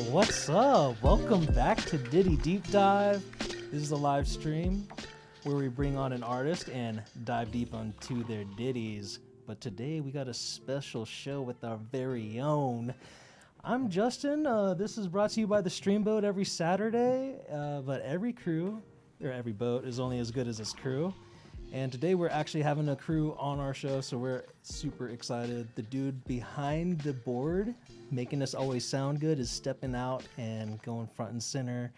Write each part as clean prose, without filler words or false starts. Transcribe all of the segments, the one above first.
What's up? Welcome back to Ditty Deep Dive. This is a live stream where we bring on an artist and dive deep onto their ditties. But today we got a special show with our very own. I'm Justin. This is brought to you by the Streamboat every Saturday, but every crew or every boat is only as good as its crew. And today we're actually having a crew on our show, so we're super excited. The dude behind the board, making us always sound good, is stepping out and going front and center.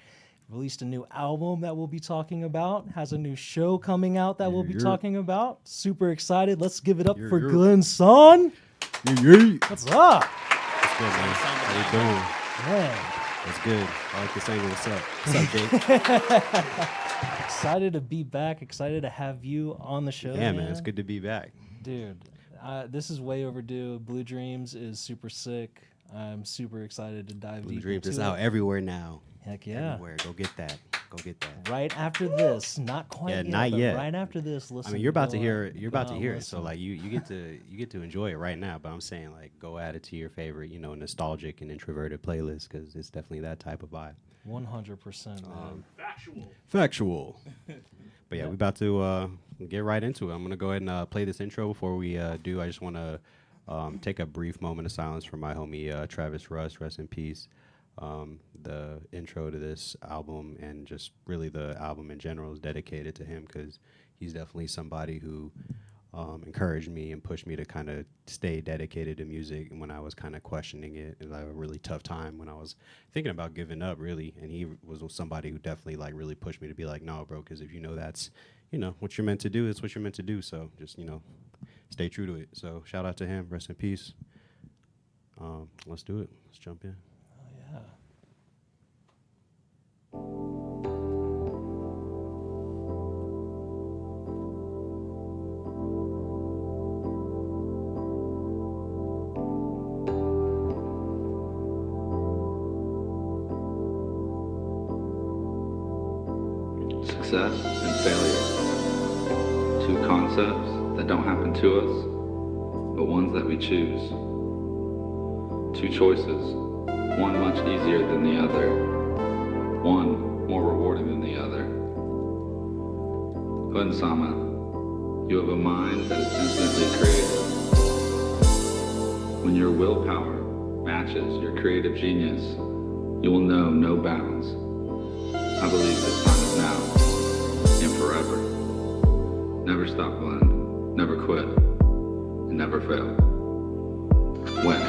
Released a new album that we'll be talking about. Has a new show coming out that we'll be talking about. Super excited. Let's give it up for Glenn Son. What's up? What's good, man? How you doing? Man. That's good. I like to say what's up. What's up, Jake? Excited to be back. Excited to have you on the show. Yeah, man. It's good to be back. Dude, this is way overdue. Blue Dreams is super sick. I'm super excited to dive deep Blue Dreams into is out everywhere now. Heck yeah. Everywhere. Go get that. Go get that. Right after this. Not quite yet. Not but yet. Right after this, listen. I mean, you're about to hear it. listen. So like you get to enjoy it right now. But I'm saying like go add it to your favorite, nostalgic and introverted playlist because it's definitely that type of vibe. 100%, man. Factual. But yeah, we're about to get right into it. I'm gonna go ahead and play this intro before we do. I just want to take a brief moment of silence for my homie Travis Russ. Rest in peace. The intro to this album and just really the album in general is dedicated to him because he's definitely somebody who encouraged me and pushed me to kind of stay dedicated to music. And when I was kind of questioning it, it was like a really tough time when I was thinking about giving up, really. And he was somebody who definitely like really pushed me to be like, no, bro, because if that's, what you're meant to do, it's what you're meant to do. So just, stay true to it. So shout out to him. Rest in peace. Let's do it. Let's jump in. Oh, yeah. Success and failure. Two concepts that don't happen to us, but ones that we choose. Two choices, one much easier than the other, one more rewarding than the other. Hun Sama, you have a mind that is infinitely creative. When your willpower matches your creative genius, you will know no bounds. I believe this time is now and forever. Never stop, Glenn. Never quit. And never fail. When?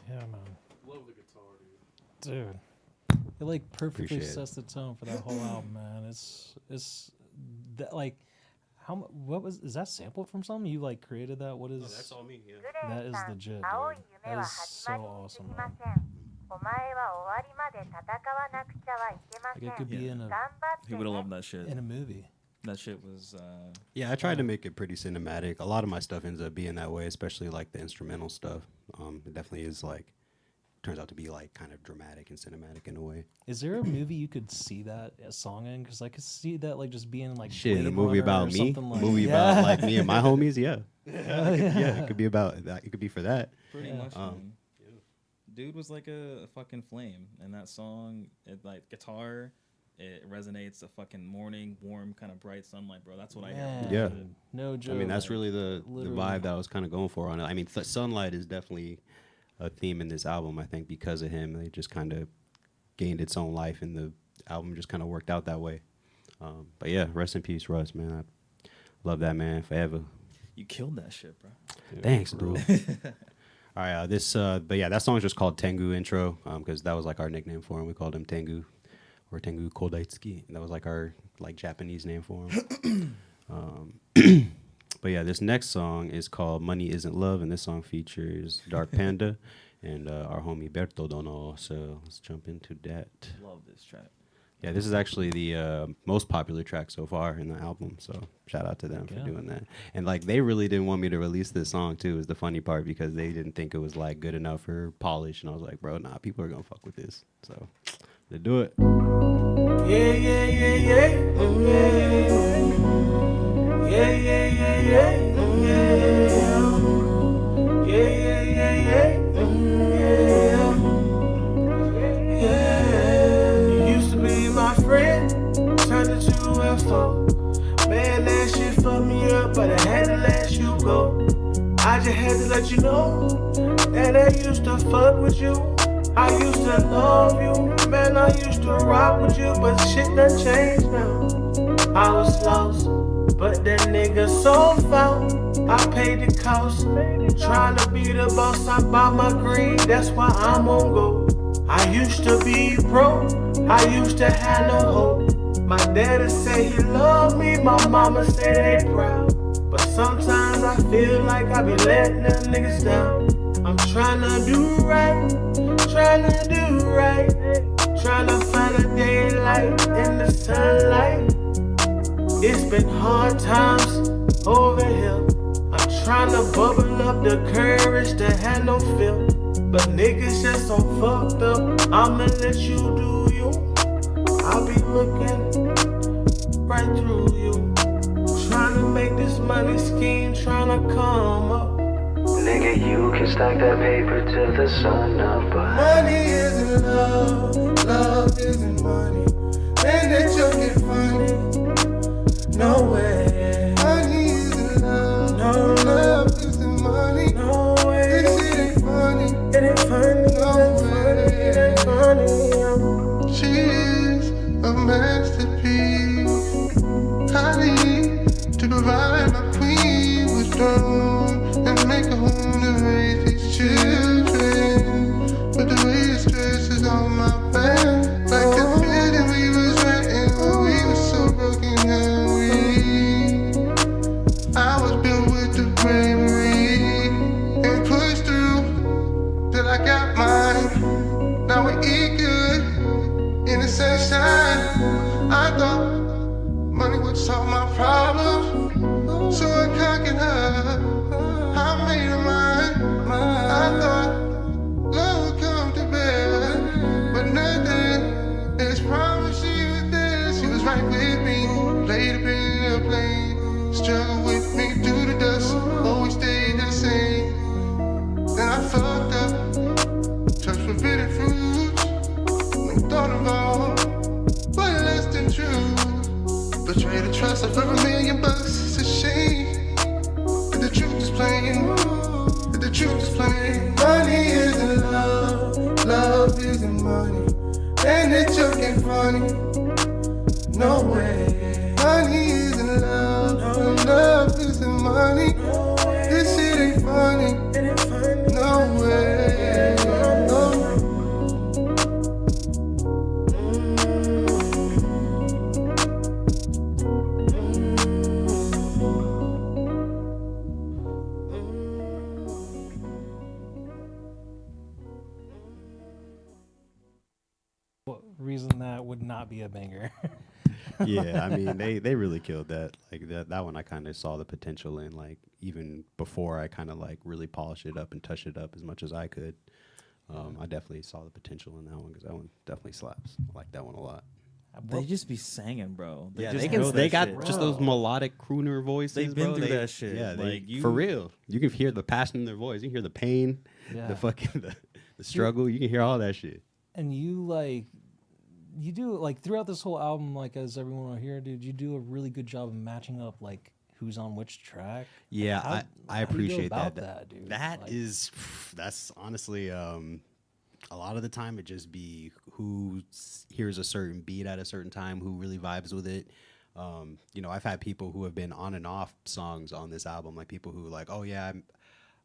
Yeah, man. Love the guitar, dude. Dude. It like perfectly Appreciate it. sets the tone for that whole album, man. It's that like what was is that sampled from something? You like created that? What is all me. Yeah. that is legit, dude. That is so awesome, man. Like it could be Yeah. in a He would have loved that shit. in a movie. That shit was. Yeah, I tried to make it pretty cinematic. A lot of my stuff ends up being that way, especially like the instrumental stuff. It definitely is like turns out to be like kind of dramatic and cinematic in a way. Is there a movie you could see that a song in? Because I could see that like just being like Shit, Blade a movie Runner about or me, something like, movie yeah. about like me and my homies. Yeah, yeah. it could be about that. It could be for that. Pretty Yeah. much, man. Dude was like a fucking flame, and that song, it like guitar, it resonates a fucking morning, warm, kind of bright sunlight, bro. That's what I hear. Man, Yeah. No joke. I mean, that's really the literally. vibe that I was kind of going for on it. I mean, sunlight is definitely a theme in this album. I think because of him, it just kind of gained its own life, and the album just kind of worked out that way. But yeah, rest in peace, Russ, man. I love that man forever. You killed that shit, bro. Thanks, bro. All right, but yeah, that song is just called Tengu Intro, because that was like our nickname for him. We called him Tengu, or Tengu Kodaitsuki. That was like our like Japanese name for him. But yeah, this next song is called Money Isn't Love, and this song features Dark Panda and our homie Berto Dono. So let's jump into that. Love this track. Yeah, this is actually the most popular track so far in the album. So shout out to them Yeah. for doing that. And like they really didn't want me to release this song too, is the funny part, because they didn't think it was like good enough or polished. And I was like, bro, nah, people are gonna fuck with this. So they do it. Yeah, yeah, yeah, yeah. Mm, yeah. Yeah, yeah, yeah, yeah. Mm, yeah. Yeah, yeah, yeah, yeah. Mm, yeah. Yeah. You used to be my friend, turned into a foe. Man, that shit fucked me up, but I had to let you go. I just had to let you know that I used to fuck with you. I used to love you, man, I used to rock with you, but shit done changed now. I was lost, but that nigga so foul. I paid the cost, trying to be the boss, I buy my green, that's why I'm on go. I used to be broke, I used to have no hope. My daddy say he love me, my mama say they proud. But sometimes I feel like I be letting them niggas down. I'm trying to do right, trying to do right, trying to find a daylight in the sunlight. It's been hard times over here. I'm trying to bubble up the courage to have no fear. But niggas just so fucked up, I'ma let you do you. I'll be looking right through you. Trying to make this money scheme, trying to come up. Nigga, you can stack that paper till the sun up, but Money isn't love, love isn't money. And that joke get funny. No way. Money isn't love, no love isn't money. No way. This shit ain't funny. It ain't funny. No way. It ain't funny. She is a masterpiece. I need to provide my queen with throne and make a home to raise these children. But the way the stress is on my back, like the feeling we was writing when we was so broken and weak. I was built with the bravery and pushed through till I got mine. Now we eat good in the sunshine. I thought money would solve my problems, so I conquered her. I made her mine. I thought love would come to bear, but nothing. It's promised she was there. She was right with me, played up in the plane, struggled with me through the dust, always stayed the same. Then I fucked up, touched forbidden fruits, and thought of all, but less than true. Betray the trust of $1 million, it's a shame. But the truth is plain, but the truth is plain. Money isn't love, love isn't money. And it's joking funny, no way. Money isn't love, no love isn't money. This shit ain't funny, no way. reason that would not be a banger. Yeah, I mean they really killed that. Like that one I kind of saw the potential in, like even before I kind of like really polished it up and touched it up as much as I could. I definitely saw the potential in that one because that one definitely slaps. I like that one a lot. They just be singing, bro. They just they know they that got shit. just those melodic crooner voices. They've been bro. through that shit. Yeah, Like, for real. You can hear the passion in their voice. You can hear the pain, Yeah. the fucking the struggle. You can hear all that shit. And you do like throughout this whole album, like as everyone will hear, dude, you do a really good job of matching up like who's on which track. Yeah, How- I how do you go appreciate about that. dude. That Like, is that's honestly a lot of the time it just be who hears a certain beat at a certain time, who really vibes with it. You know, I've had people who have been on and off songs on this album, like people who like, oh yeah,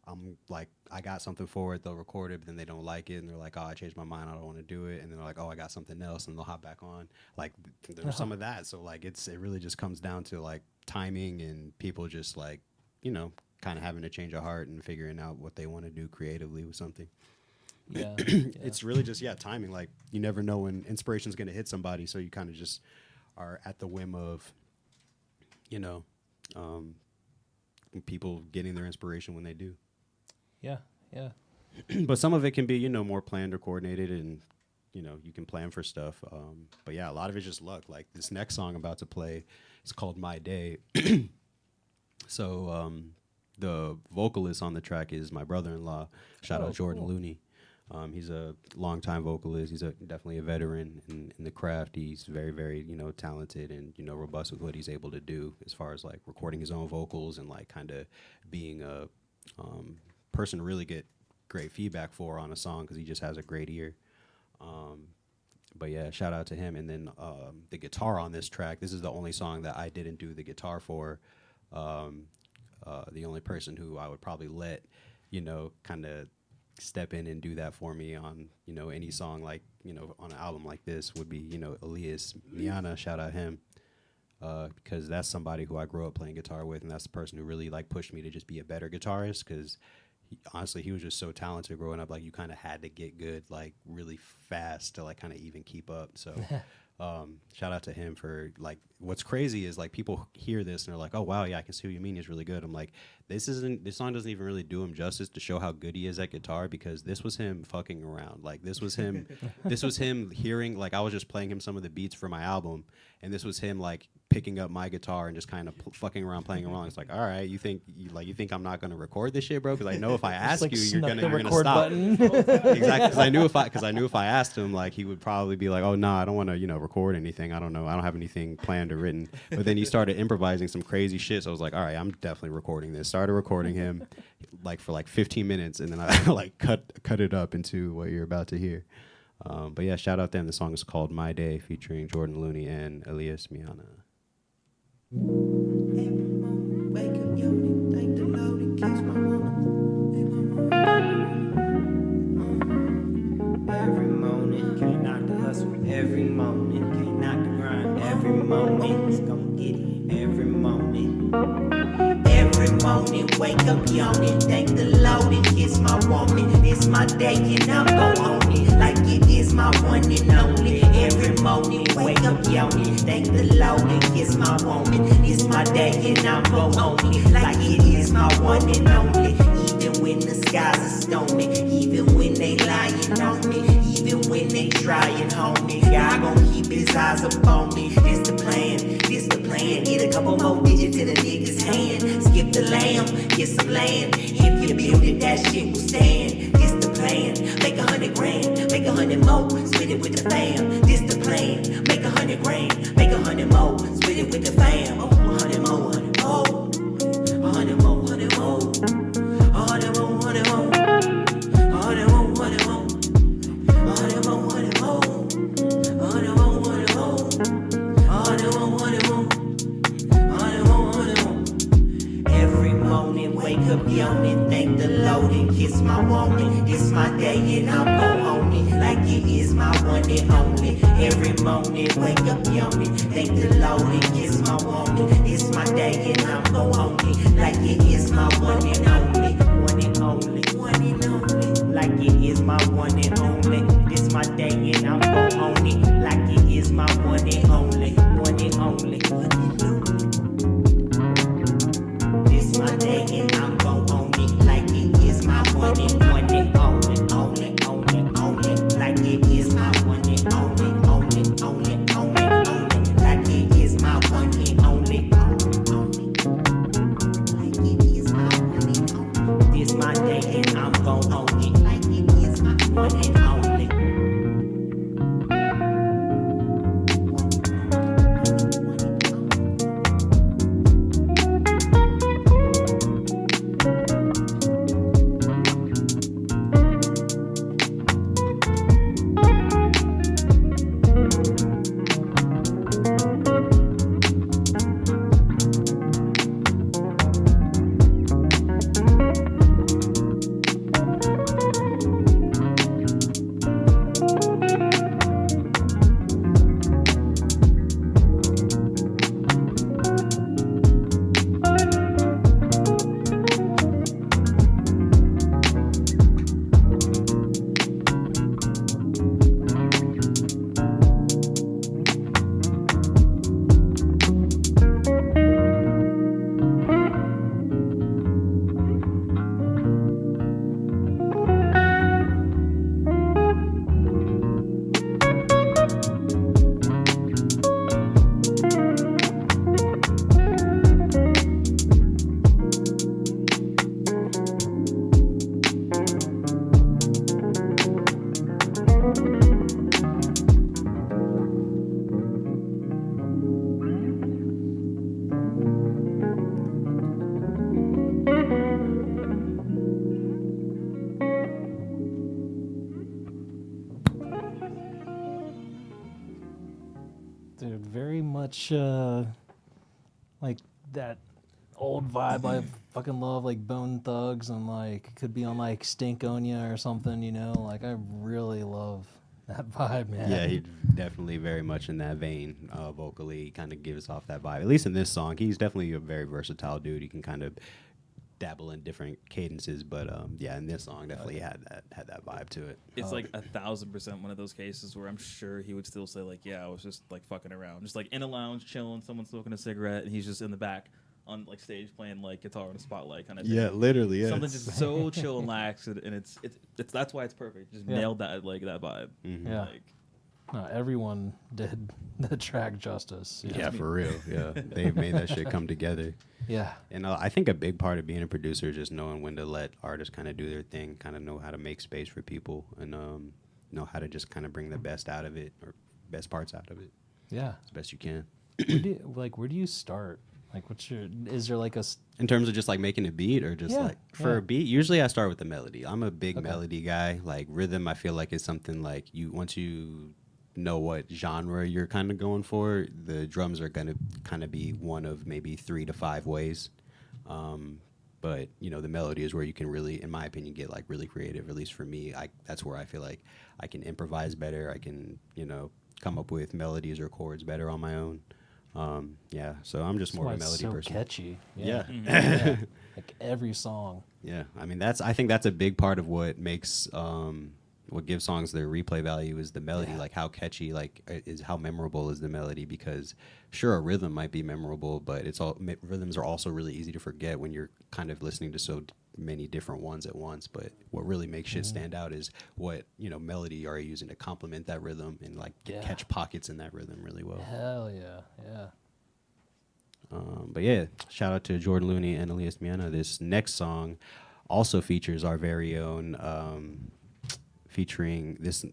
I'm like, I got something for it, they'll record it, but then they don't like it, and they're like, oh, I changed my mind, I don't want to do it, and then they're like, oh, I got something else, and they'll hop back on. Like, there's some of that, so like, it really just comes down to like timing and people just like, you know, kind of having to change a heart and figuring out what they want to do creatively with something. yeah, It's really just timing. Like, you never know when inspiration's going to hit somebody, so you kind of just are at the whim of, you know, people getting their inspiration when they do. yeah. But some of it can be, you know, more planned or coordinated, and you know, you can plan for stuff. But yeah, a lot of it's just luck. Like this next song I'm about to play, it's called My Day. So the vocalist on the track is my brother-in-law. Shout out Jordan Looney. He's a longtime vocalist. He's definitely a veteran in the craft. He's very, very, you know, talented and, you know, robust with what he's able to do as far as like recording his own vocals and like kind of being a person to really get great feedback for on a song because he just has a great ear. But yeah, shout out to him. And then the guitar on this track, this is the only song that I didn't do the guitar for. The only person who I would probably let, you know, kind of step in and do that for me on, you know, any song like, you know, on an album like this would be, you know, Elias Miana, shout out him. Because that's somebody who I grew up playing guitar with, and that's the person who really like pushed me to just be a better guitarist because honestly, he was just so talented growing up. Like, you kind of had to get good, like, really fast to, like, kind of even keep up. So, shout out to him for, like, what's crazy is, like, people hear this and they're like, oh, wow, yeah, I can see what you mean. He's really good. I'm like, this song doesn't even really do him justice to show how good he is at guitar because this was him fucking around. Like, this was him hearing, like, I was just playing him some of the beats for my album, and this was him, like, picking up my guitar and just kind of fucking around, playing around. It's like, all right, you think I'm not gonna record this shit, bro? Because I know if I ask like you, you're gonna record stop. button. Exactly, because I knew if I asked him, like, he would probably be like, oh no, I don't want to, you know, record anything. I don't know, I don't have anything planned or written. But then he started improvising some crazy shit, so I was like, all right, I'm definitely recording this. Started recording him, like for like 15 minutes, and then I like cut it up into what you're about to hear. But yeah, shout out them. The song is called My Day, featuring Jordan Looney and Elias Miana. Wake up, yawning, thank the Lord and kiss my mama. Every morning, can't knock the hustle. Every morning, can't knock the grind. Every morning, it's gon' get it. Every morning. Every morning, wake up, yawning, thank the Lord and kiss my woman. It's my day and I'm gon' own it like it is my one and only. Every morning, wake up, yawning, thank the Lord and kiss my woman. It's my day and I'm gon' own it like it is my one and only. Even when the skies are stormy, even when they lying on me, even when they trying on me, God gon' keep his eyes upon me. This the plan, this the plan. Get a couple more digits in a nigga's hand. Skip the lamb, get some land. If you build it, that shit will stand. This the plan, make 100 grand, make 100 more, split it with the fam. This the plan, make 100 grand, make 100 more, split it with the fam. Oh, 100 more, 100 more, 100 more, 100 more, 100 more, 100 more, 100 more, 100 more, 100 more, 100 more, 100 more, 100 more, 100 more, 100 more. Every morning, wake up, yawning, thank the Lord and kiss my woman. It's my day and I'm gon' own it like it is my one and only. Every morning, wake up, yawning, thank the Lord and kiss my woman. It's my day and I'm gon' own it like it is my one and only. One and only, one and only, like it is my one and only. It's my day and I'm gon' own it They're very much like that old vibe I fucking love, like Bone Thugs, and like could be on like Stankonia or something, you know. Like I really love that vibe, man. Yeah, he's definitely very much in that vein vocally. He kind of gives off that vibe. At least in this song, he's definitely a very versatile dude. He can kind of dabble in different cadences, but yeah, in this song definitely had that vibe to it. It's like 1,000% one of those cases where I'm sure he would still say like, yeah, I was just like fucking around, just like in a lounge chilling, someone smoking a cigarette, and he's just in the back on like stage playing like guitar in a spotlight kind of thing. Yeah, literally. Yeah, Something just so chill and lax, and it's that's why it's perfect. Just nailed that like that vibe. Yeah. Like, Everyone did the track justice. yeah, for real. Yeah, they made that shit come together. Yeah. And I think a big part of being a producer is just knowing when to let artists kind of do their thing, kind of know how to make space for people, and know how to just kind of bring the best out of it, or best parts out of it. Yeah. As best you can. Where do you start? Like, is there like in terms of just like making a beat, or just like for a beat? Usually I start with the melody. I'm a big melody guy. Like rhythm, I feel like is something like once you know what genre you're kind of going for, the drums are going to kind of be one of maybe 3 to 5 ways. But the melody is where you can really, in my opinion, get like really creative. At least for me, that's where I feel like I can improvise better. I can, come up with melodies or chords better on my own. Yeah, so I'm just more of a melody person. Catchy. Yeah. Yeah. Like every song. Yeah, I mean I think that's a big part of what makes what gives songs their replay value is the melody. Like how catchy, like is how memorable is the melody? Because sure, a rhythm might be memorable, but rhythms are also really easy to forget when you're kind of listening to so many different ones at once. But what really makes shit stand out is what melody are you using to complement that rhythm and like catch pockets in that rhythm really well. Hell yeah, yeah. But yeah, shout out to Jordan Looney and Elias Miana. This next song also features our very own. Featuring this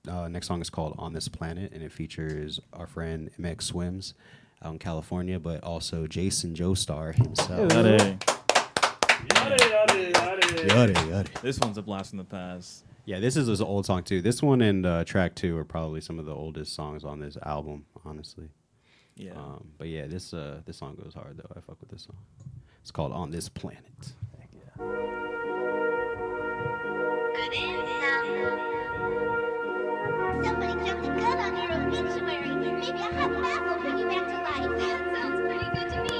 next song is called On This Planet, and it features our friend MX Swims out in California, but also Jason Joestar himself. Yaddy. this one's a blast from the past. Yeah, this is an old song too. This one and track 2 are probably some of the oldest songs on this album, honestly. Yeah. But yeah, this song goes hard though. I fuck with this song. It's called On This Planet. Heck yeah. Somebody jumped the gun on your obituary. Maybe a hot bath will bring you back to life. That sounds pretty good to me.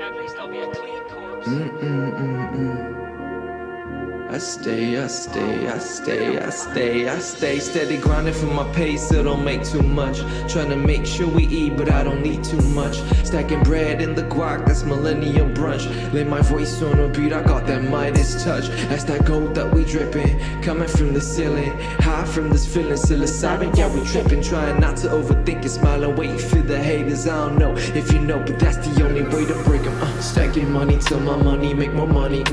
At least I'll be a clean corpse. I stay steady grinding for my pay, still don't make too much. Trying to make sure we eat, but I don't need too much. Stacking bread in the guac, that's millennial brunch. Lay my voice on a beat, I got that Midas touch. That's that gold that we dripping, coming from the ceiling. High from this feeling, psilocybin, yeah we tripping. Trying not to overthink it, smiling, waiting for the haters. I don't know if you know, but that's the only way to break them. Stacking money till my money make more money,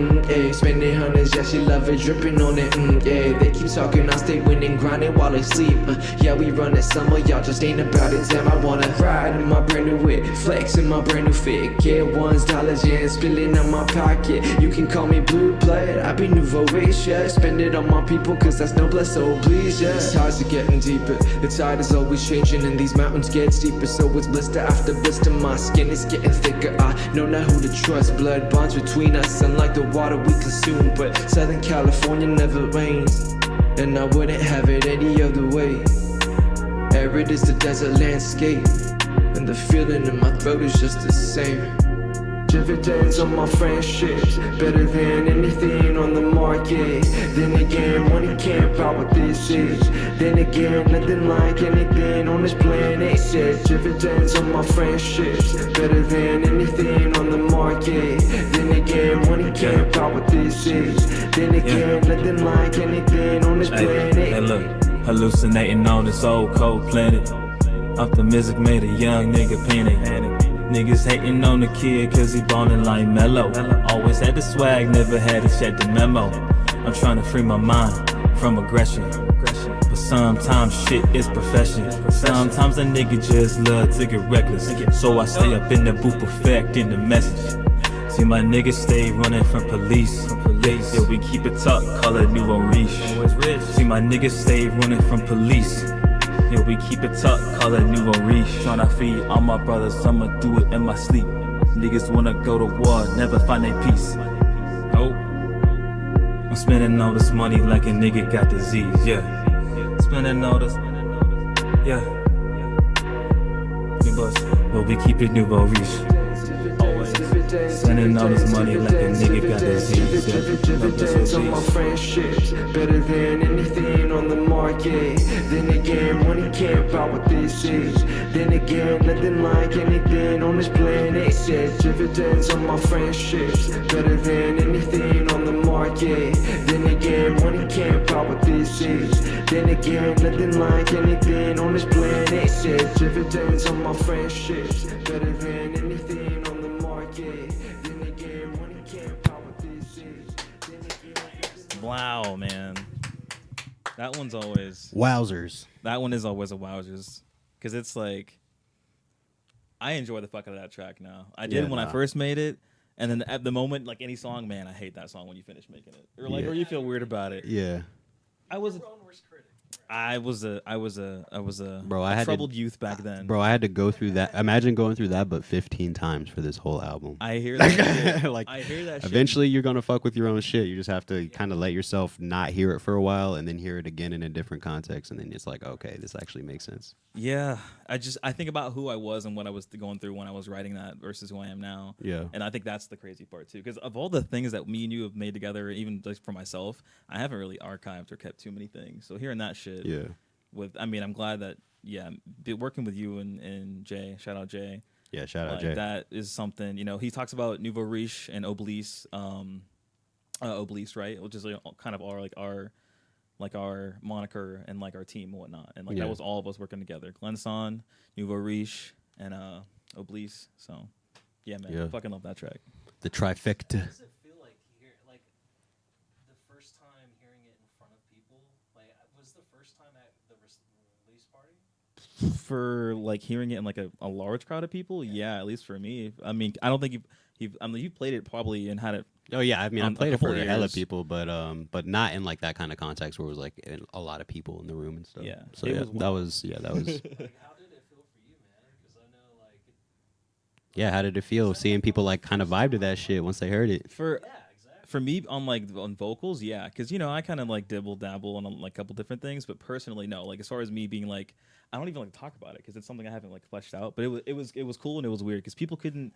spending hundreds, yeah she love it, dripping on it, yeah. They keep talking, I stay winning, grinding while they sleep, yeah we run it, some of y'all just ain't about it. Damn, I wanna ride in my brand new whip, flex in my brand new fit, get $1, yeah, spilling out my pocket. You can call me blue blood, I be nouveau riche, yeah. Spend it on my people, cause that's no bless, so please, yeah. These ties are getting deeper, the tide is always changing, and these mountains get steeper, so it's blister after blister, my skin is getting thicker. I know not who to trust, blood bonds between us, unlike the water we consume, but Southern California never rains, and I wouldn't have it any other way. Arid is the desert landscape, and the feeling in my throat is just the same. Dividends on my friendships, better than anything on the market. Then again, money can't buy what this is. Then again, nothing like anything on this planet. Said dividends on my friendships, better than anything on the market. Then again, money can't buy what this is. Then again, nothing like anything on this planet. Hey look, hallucinating on this old cold planet. Optimistic made a young nigga panic. Niggas hating on the kid cause he ballin' like Mello. Always had the swag, never had to check the memo. I'm trying to free my mind from aggression, but sometimes shit is profession. Sometimes a nigga just love to get reckless, so I stay up in the booth perfecting the message. See my niggas stay running from police. Yeah, we keep it tucked, call it nouveau riche. See my niggas stay running from police. Yo, we keep it tucked, call it nouveau riche. Tryna feed all my brothers, I'ma do it in my sleep. Niggas wanna go to war, never find their peace. Oh, I'm spending all this money like a nigga got disease, yeah. Spending all this, yeah. But we keep it nouveau riche. Spending all this money like a nigga got disease. Dividends on my friendships, better than anything on the market. Then again, money can't buy what this is. Then again, nothing like anything on this planet. Said dividends on my friendships, better than anything on the market. Then again, money can't buy what this is. Then again, nothing like anything on this planet. Said dividends on my friendships, better than anything on the market. Then again, money can't buy what this is. Then again, Wow, man. That one's always. Wowzers. That one is always a wowzers. Because it's like. I enjoy the fuck out of that track now. I did when I first made it. And then at the moment, like any song, man, I hate that song when you finish making it. Or like, or you feel weird about it. Yeah. I was a Bro, I had troubled youth back then. Bro, I had to go through that. Imagine going through that, but 15 times for this whole album. I hear that. Shit. Like, I hear that. Eventually, you're gonna fuck with your own shit. You just have to kind of let yourself not hear it for a while, and then hear it again in a different context, and then it's like, okay, this actually makes sense. Yeah, I think about who I was and what I was going through when I was writing that versus who I am now. Yeah, and I think that's the crazy part too. Because of all the things that me and you have made together, even just for myself, I haven't really archived or kept too many things. So hearing that shit, yeah. I'm glad that working with you and Jay, shout out Jay. Yeah, shout out Jay. That is something, he talks about nouveau riche and oblis, right? Which is kind of our moniker and like our team and whatnot. And that was all of us working together. Glenson, nouveau riche, and oblis. So yeah, man, I fucking love that track. The trifecta. Does it feel like the first time hearing it in front of people? Like, was the first time at the release party? For like hearing it in like a large crowd of people, yeah, at least for me. I mean, I don't think you played it probably and had it. Oh yeah, I mean, I played it for a hella years. people, but not in like that kind of context where it was like a lot of people in the room and stuff. Yeah, so that was. Like, how did it feel for you, man? Because I know like. Yeah, how did it feel seeing people like kind of vibe to that shit once they heard it? For me on vocals, yeah, because I kind of like dibble dabble on like a couple different things, but personally, no. Like as far as me being like, I don't even like to talk about it because it's something I haven't like fleshed out. But it was cool and it was weird because people couldn't.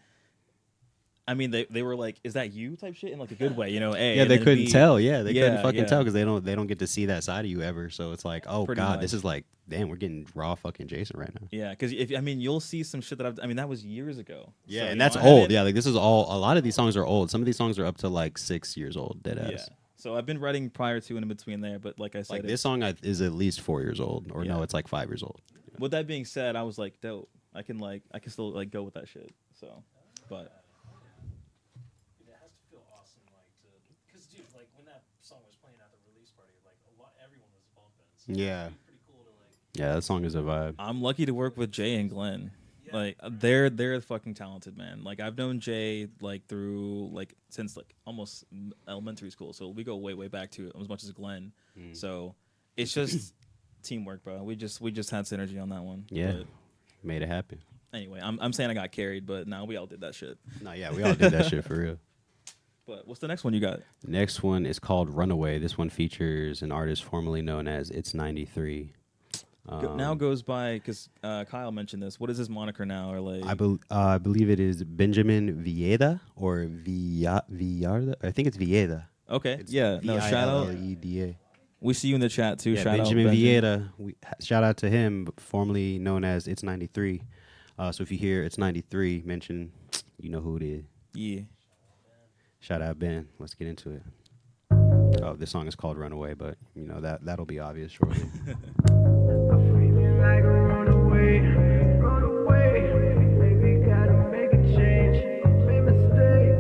I mean, they were like, "Is that you?" type shit in like a good way, A. Yeah, they couldn't tell. Yeah, they couldn't fucking yeah. tell because they don't get to see that side of you ever. So it's like, oh Pretty god, much. this is like, damn, we're getting raw fucking Jason right now. Yeah, because you'll see some shit that that was years ago. Yeah, So, and that's old. Yeah, like this is all. A lot of these songs are old. Some of these songs are up to like 6 years old. Dead ass. Yeah. So I've been writing prior to and in between there, but like I said, Like this song is at least 4 years old, or no, it's like 5 years old. With that being said, I was like, dope. I can still like go with that shit. So, but. It has to feel awesome, because dude, like when that song was playing at the release party, like everyone was bumping. So Yeah. it'd be pretty cool to like. Yeah, that song is a vibe. I'm lucky to work with Jay and Glenn. Like they're fucking talented, man. Like I've known Jay like through like since like almost elementary school. So we go way back to as much as Glenn. So it's just teamwork, bro. We just had synergy on that one. Yeah, But made it happen. anyway, I'm saying I got carried, but now we all did that shit. No, yeah, we all did that shit for real. But what's the next one you got? Next one is called Runaway. This one features an artist formerly known as It's 93. Now goes by because Kyle mentioned this. What is his moniker now? Or like I believe it is Benjamin Villeda or Villarda. I think it's Villeda. Okay, yeah. No, shout out. Villeda. We see you in the chat too. Yeah, shout Benjamin out Villeda. Shout out to him, formerly known as It's 93. So if you hear It's 93 mention, you know who it is. Yeah. Shout out Ben. Let's get into it. Oh, this song is called Runaway, but you know that'll be obvious shortly. feeling like a runaway, baby, gotta make a change. Made mistakes,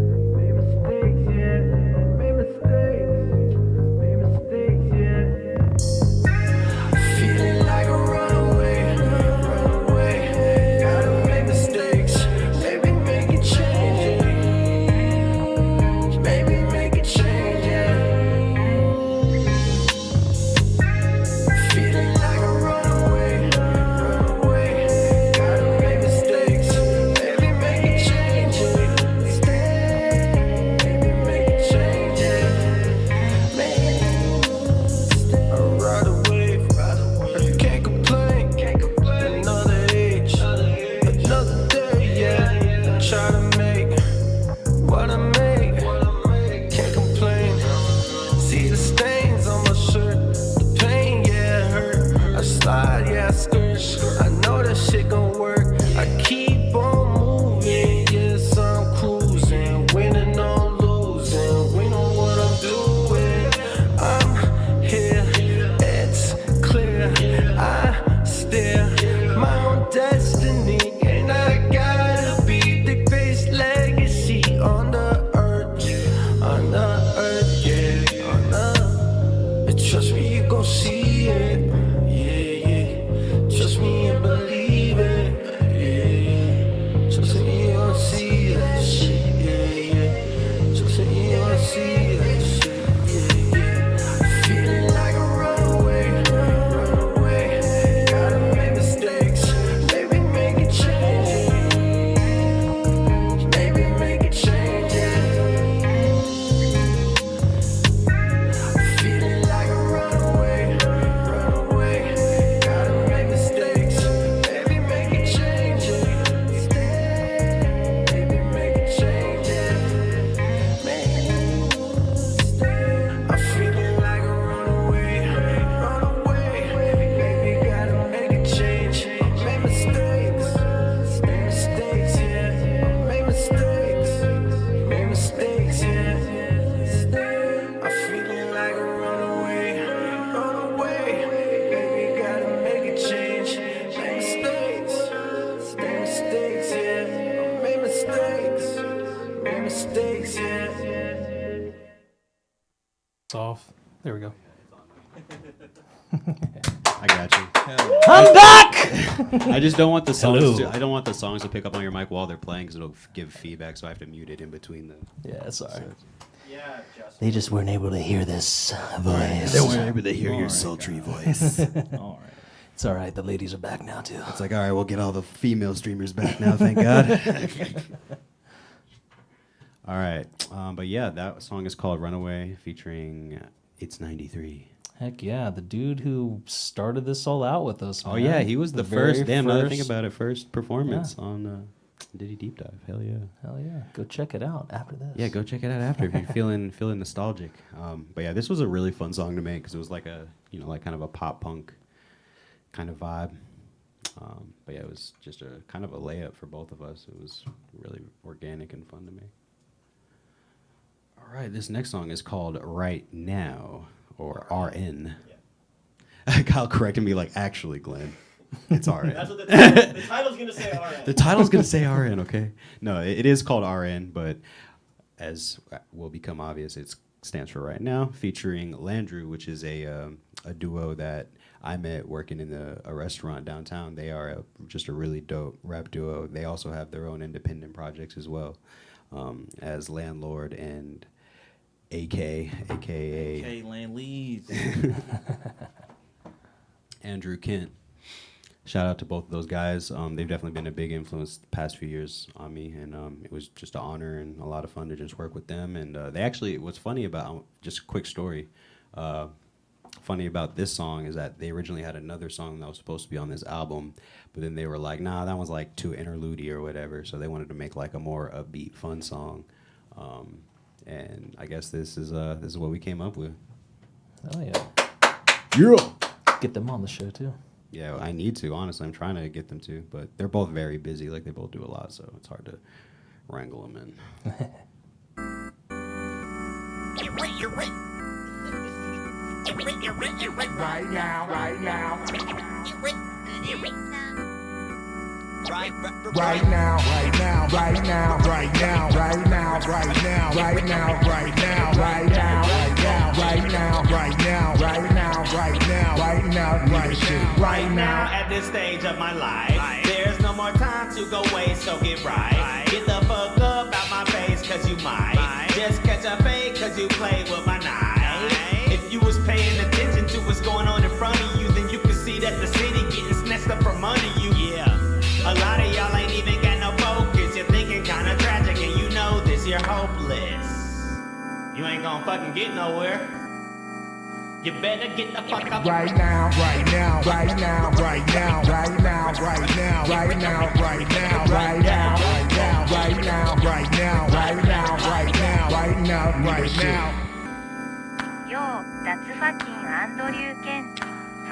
yeah. Made mistakes, yeah. Feeling like a runaway, gotta make mistakes. Maybe make a change, maybe make a change, yeah. slide, yeah, I skirt. I know that shit gon' work. I keep on moving, yes, I'm cruising. Winning or losing, we know what I'm doing. I'm here, it's clear. I steer my own destiny, and I gotta be the greatest legacy on the earth, yeah, on the. Trust me, you gon' see it. Yeah, yeah. Trust me and believe it. Yeah, yeah. Trust me, you gon' see that shit. Yeah, yeah. Trust me, you gon' see that shit. Yeah, yeah. Feeling like a runaway, runaway. Gotta make mistakes, maybe make a change. Maybe make a change. Feeling like a runaway, runaway. Gotta make mistakes, maybe make a change. Maybe make a change. I'm feeling like a runaway, runaway. Maybe gotta make a change. Make mistakes, yeah. Make mistakes, yeah. I'm feeling like a runaway, runaway. Baby, gotta make a change. Make mistakes, yeah. Make mistakes, yeah. Off. There we go. I got you. I'm back. I just don't want the songs. Hello. I don't want the songs to pick up on your mic while they're playing because it'll give feedback. So I have to mute it in between them. Yeah, sorry. Yeah, They just weren't able to hear this voice. They weren't able to hear your sultry voice. All right. It's all right. The ladies are back now too. It's like, all right, we'll get all the female streamers back now. Thank God. All right, but yeah, that song is called "Runaway" featuring It's 93. Heck yeah, the dude who started this all out with us. Oh man. yeah, he was the very first. Damn, now that I think first- about it, first performance on Ditty Deep Dive. Hell yeah. Hell yeah, go check it out after this. Yeah, go check it out after if you're feeling nostalgic. But yeah, this was a really fun song to make because it was like a like kind of a pop punk kind of vibe. But yeah, it was just a kind of a layup for both of us. It was really organic and fun to make. All right, this next song is called "Right Now" or RN. Yeah. Kyle corrected me like, actually, Glenn, it's RN. That's what the title's gonna say. RN. The title's gonna say RN, okay? No, it is called RN, but as will become obvious, it stands for Right Now, featuring Landrew, which is a duo that I met working in a restaurant downtown. They are just a really dope rap duo. They also have their own independent projects as well, as Landlord and aka Landlease. Andrew Kent. Shout out to both of those guys. They've definitely been a big influence the past few years on me, and it was just an honor and a lot of fun to just work with them. And they actually, what's funny about, just a quick story, funny about this song is that they originally had another song that was supposed to be on this album, but then they were like, nah, that was like too interlude-y or whatever, so they wanted to make like a more upbeat, fun song. And I guess this is what we came up with. Oh yeah. Yeah. Get them on the show too. Yeah, I need to, honestly. I'm trying to get them to, but they're both very busy. Like, they both do a lot, so it's hard to wrangle them in. Right now, right now. Right now, right now, right now, right now, right now, right now, right now, right now, right now, right now, right now, right now, right now, right now, right now. At this stage of my life, there's no more time to go waste, so get right. Get the fuck up out my face, cause you might just catch a fade, cause you played with my knife. If you was paying attention to what's going on in front of you, then you could see that the city getting snatched up from under you. Yeah, a lot of y'all ain't even got no focus. You're thinking kinda tragic, and you know this, you're hopeless. You ain't gonna fucking get nowhere. You better get the fuck up. Right now, right now, right now, right now, right now, right now, right now, right now, right now, right now, right now, right now, right now, right now, right now. よう、脱ファキンアンドリュー・ケン。フ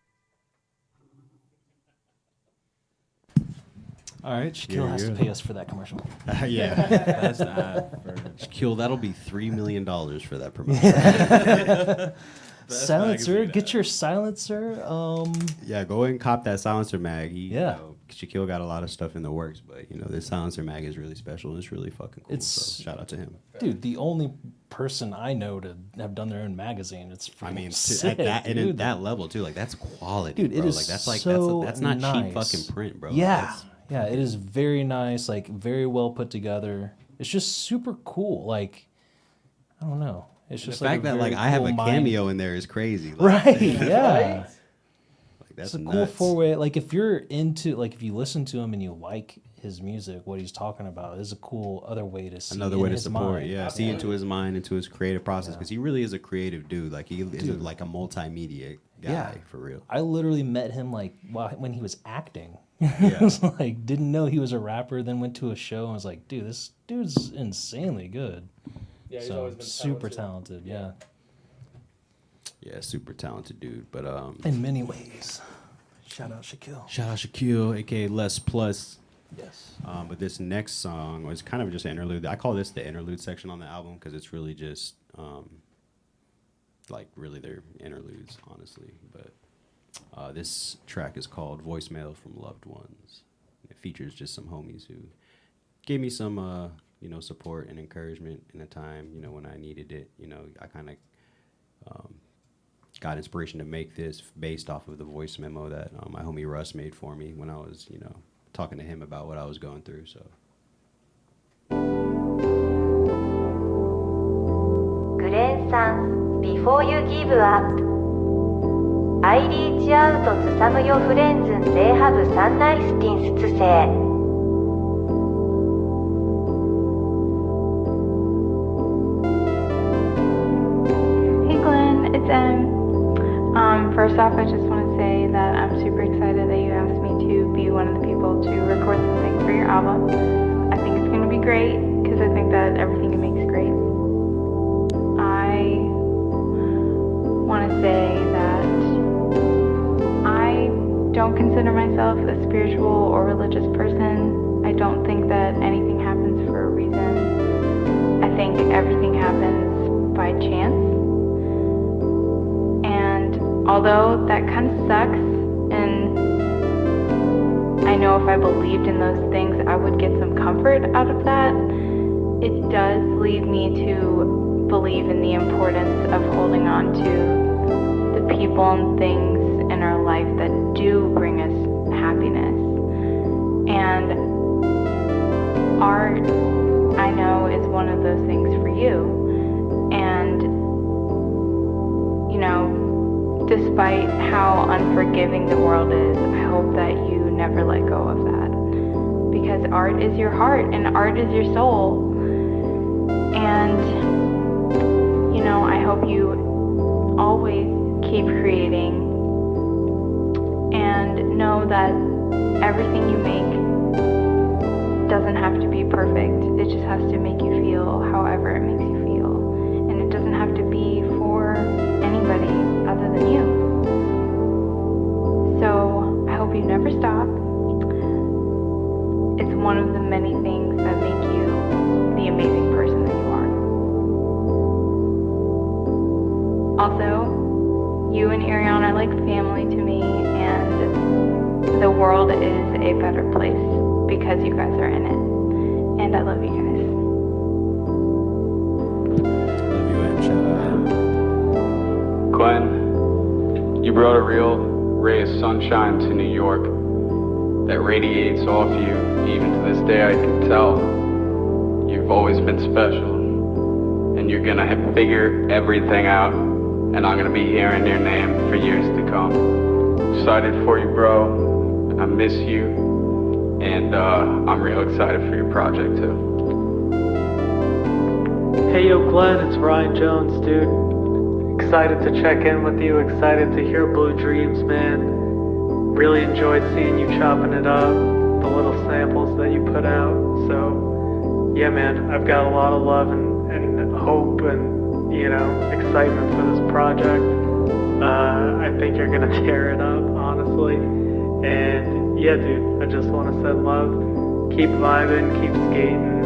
All right, Shaquille has to pay us for that commercial. Yeah. That's not. Shaquille, that'll be $3 million for that promotion. Silencer, get your silencer. Yeah, go ahead and cop that silencer mag. Yeah. You know, Shaquille got a lot of stuff in the works, but you know this silencer mag is really special. It's really fucking cool. So shout out to him, dude. The only person I know to have done their own magazine. It's sick, at that level too. Like that's quality, dude. Bro. It is like that's like so that's not nice. cheap fucking print, bro. Yeah, yeah. It is very nice. Like very well put together. It's just super cool. Like I don't know. It's just the like fact that like I have a cameo in there is crazy. Like, right? Yeah. Like, that's it's a nuts. cool four-way. Like if you're into, like if you listen to him and you like his music, what he's talking about is a cool other way to see. Another way to his support, mind. yeah. See into his mind, into his creative process, because he really is a creative dude. Like he is like a multimedia guy for real. I literally met him like when he was acting. I was like, didn't know he was a rapper. Then went to a show and was like, dude, this dude's insanely good. Yeah, he's so always been super talented. Yeah. Yeah, super talented dude. But in many ways. Shout out Shaquille. Shout out Shaquille, aka Les Plus. Yes. But this next song was kind of just an interlude. I call this the interlude section on the album because it's really just like really their interludes, honestly. But this track is called "Voicemail from Loved Ones." It features just some homies who gave me some support and encouragement in a time when I needed it. I kind of got inspiration to make this based off of the voice memo that my homie Russ made for me when I was talking to him about what I was going through. So. Gren-san, before you give up, I reach out to some of your friends and they have some nice things to say. Hey Glenn, it's Em. First off, I just want to say that I'm super excited that you asked me to be one of the people to record something for your album. I think it's going to be great because I think that everything you make is great. I want to say that I don't consider myself a spiritual or religious person. I don't think that anything happens for a reason. I think everything happens by chance. Although that kind of sucks, and I know if I believed in those things, I would get some comfort out of that, it does lead me to believe in the importance of holding on to the people and things in our life that do bring us happiness. And art, I know, is one of those things for you. And, despite how unforgiving the world is, I hope that you never let go of that. Because art is your heart and art is your soul. And, I hope you always keep creating and know that everything you make doesn't have to be perfect. It just has to make you feel however it makes you feel. And it doesn't have to be for anybody other than you. So I hope you never stop. It's one of the many things that make you the amazing person that you are. Also, you and Ariana are like family to me, and the world is a better place because you guys are in it. And I love you guys. Love you, and shout out. Glenn, you brought a real ray of sunshine to New York that radiates off you. Even to this day, I can tell you've always been special, and you're gonna figure everything out, and I'm gonna be hearing your name for years to come. Excited for you, bro. I miss you, and I'm real excited for your project too. Hey yo Glenn, it's Ryan Jones, dude. Excited to check in with you, excited to hear Blue Dreams, man. Really enjoyed seeing you chopping it up, the little samples that you put out. So, yeah man, I've got a lot of love and hope and, excitement for this project. I think you're gonna tear it up, honestly. And yeah dude, I just want to send love. keep vibing, keep skating,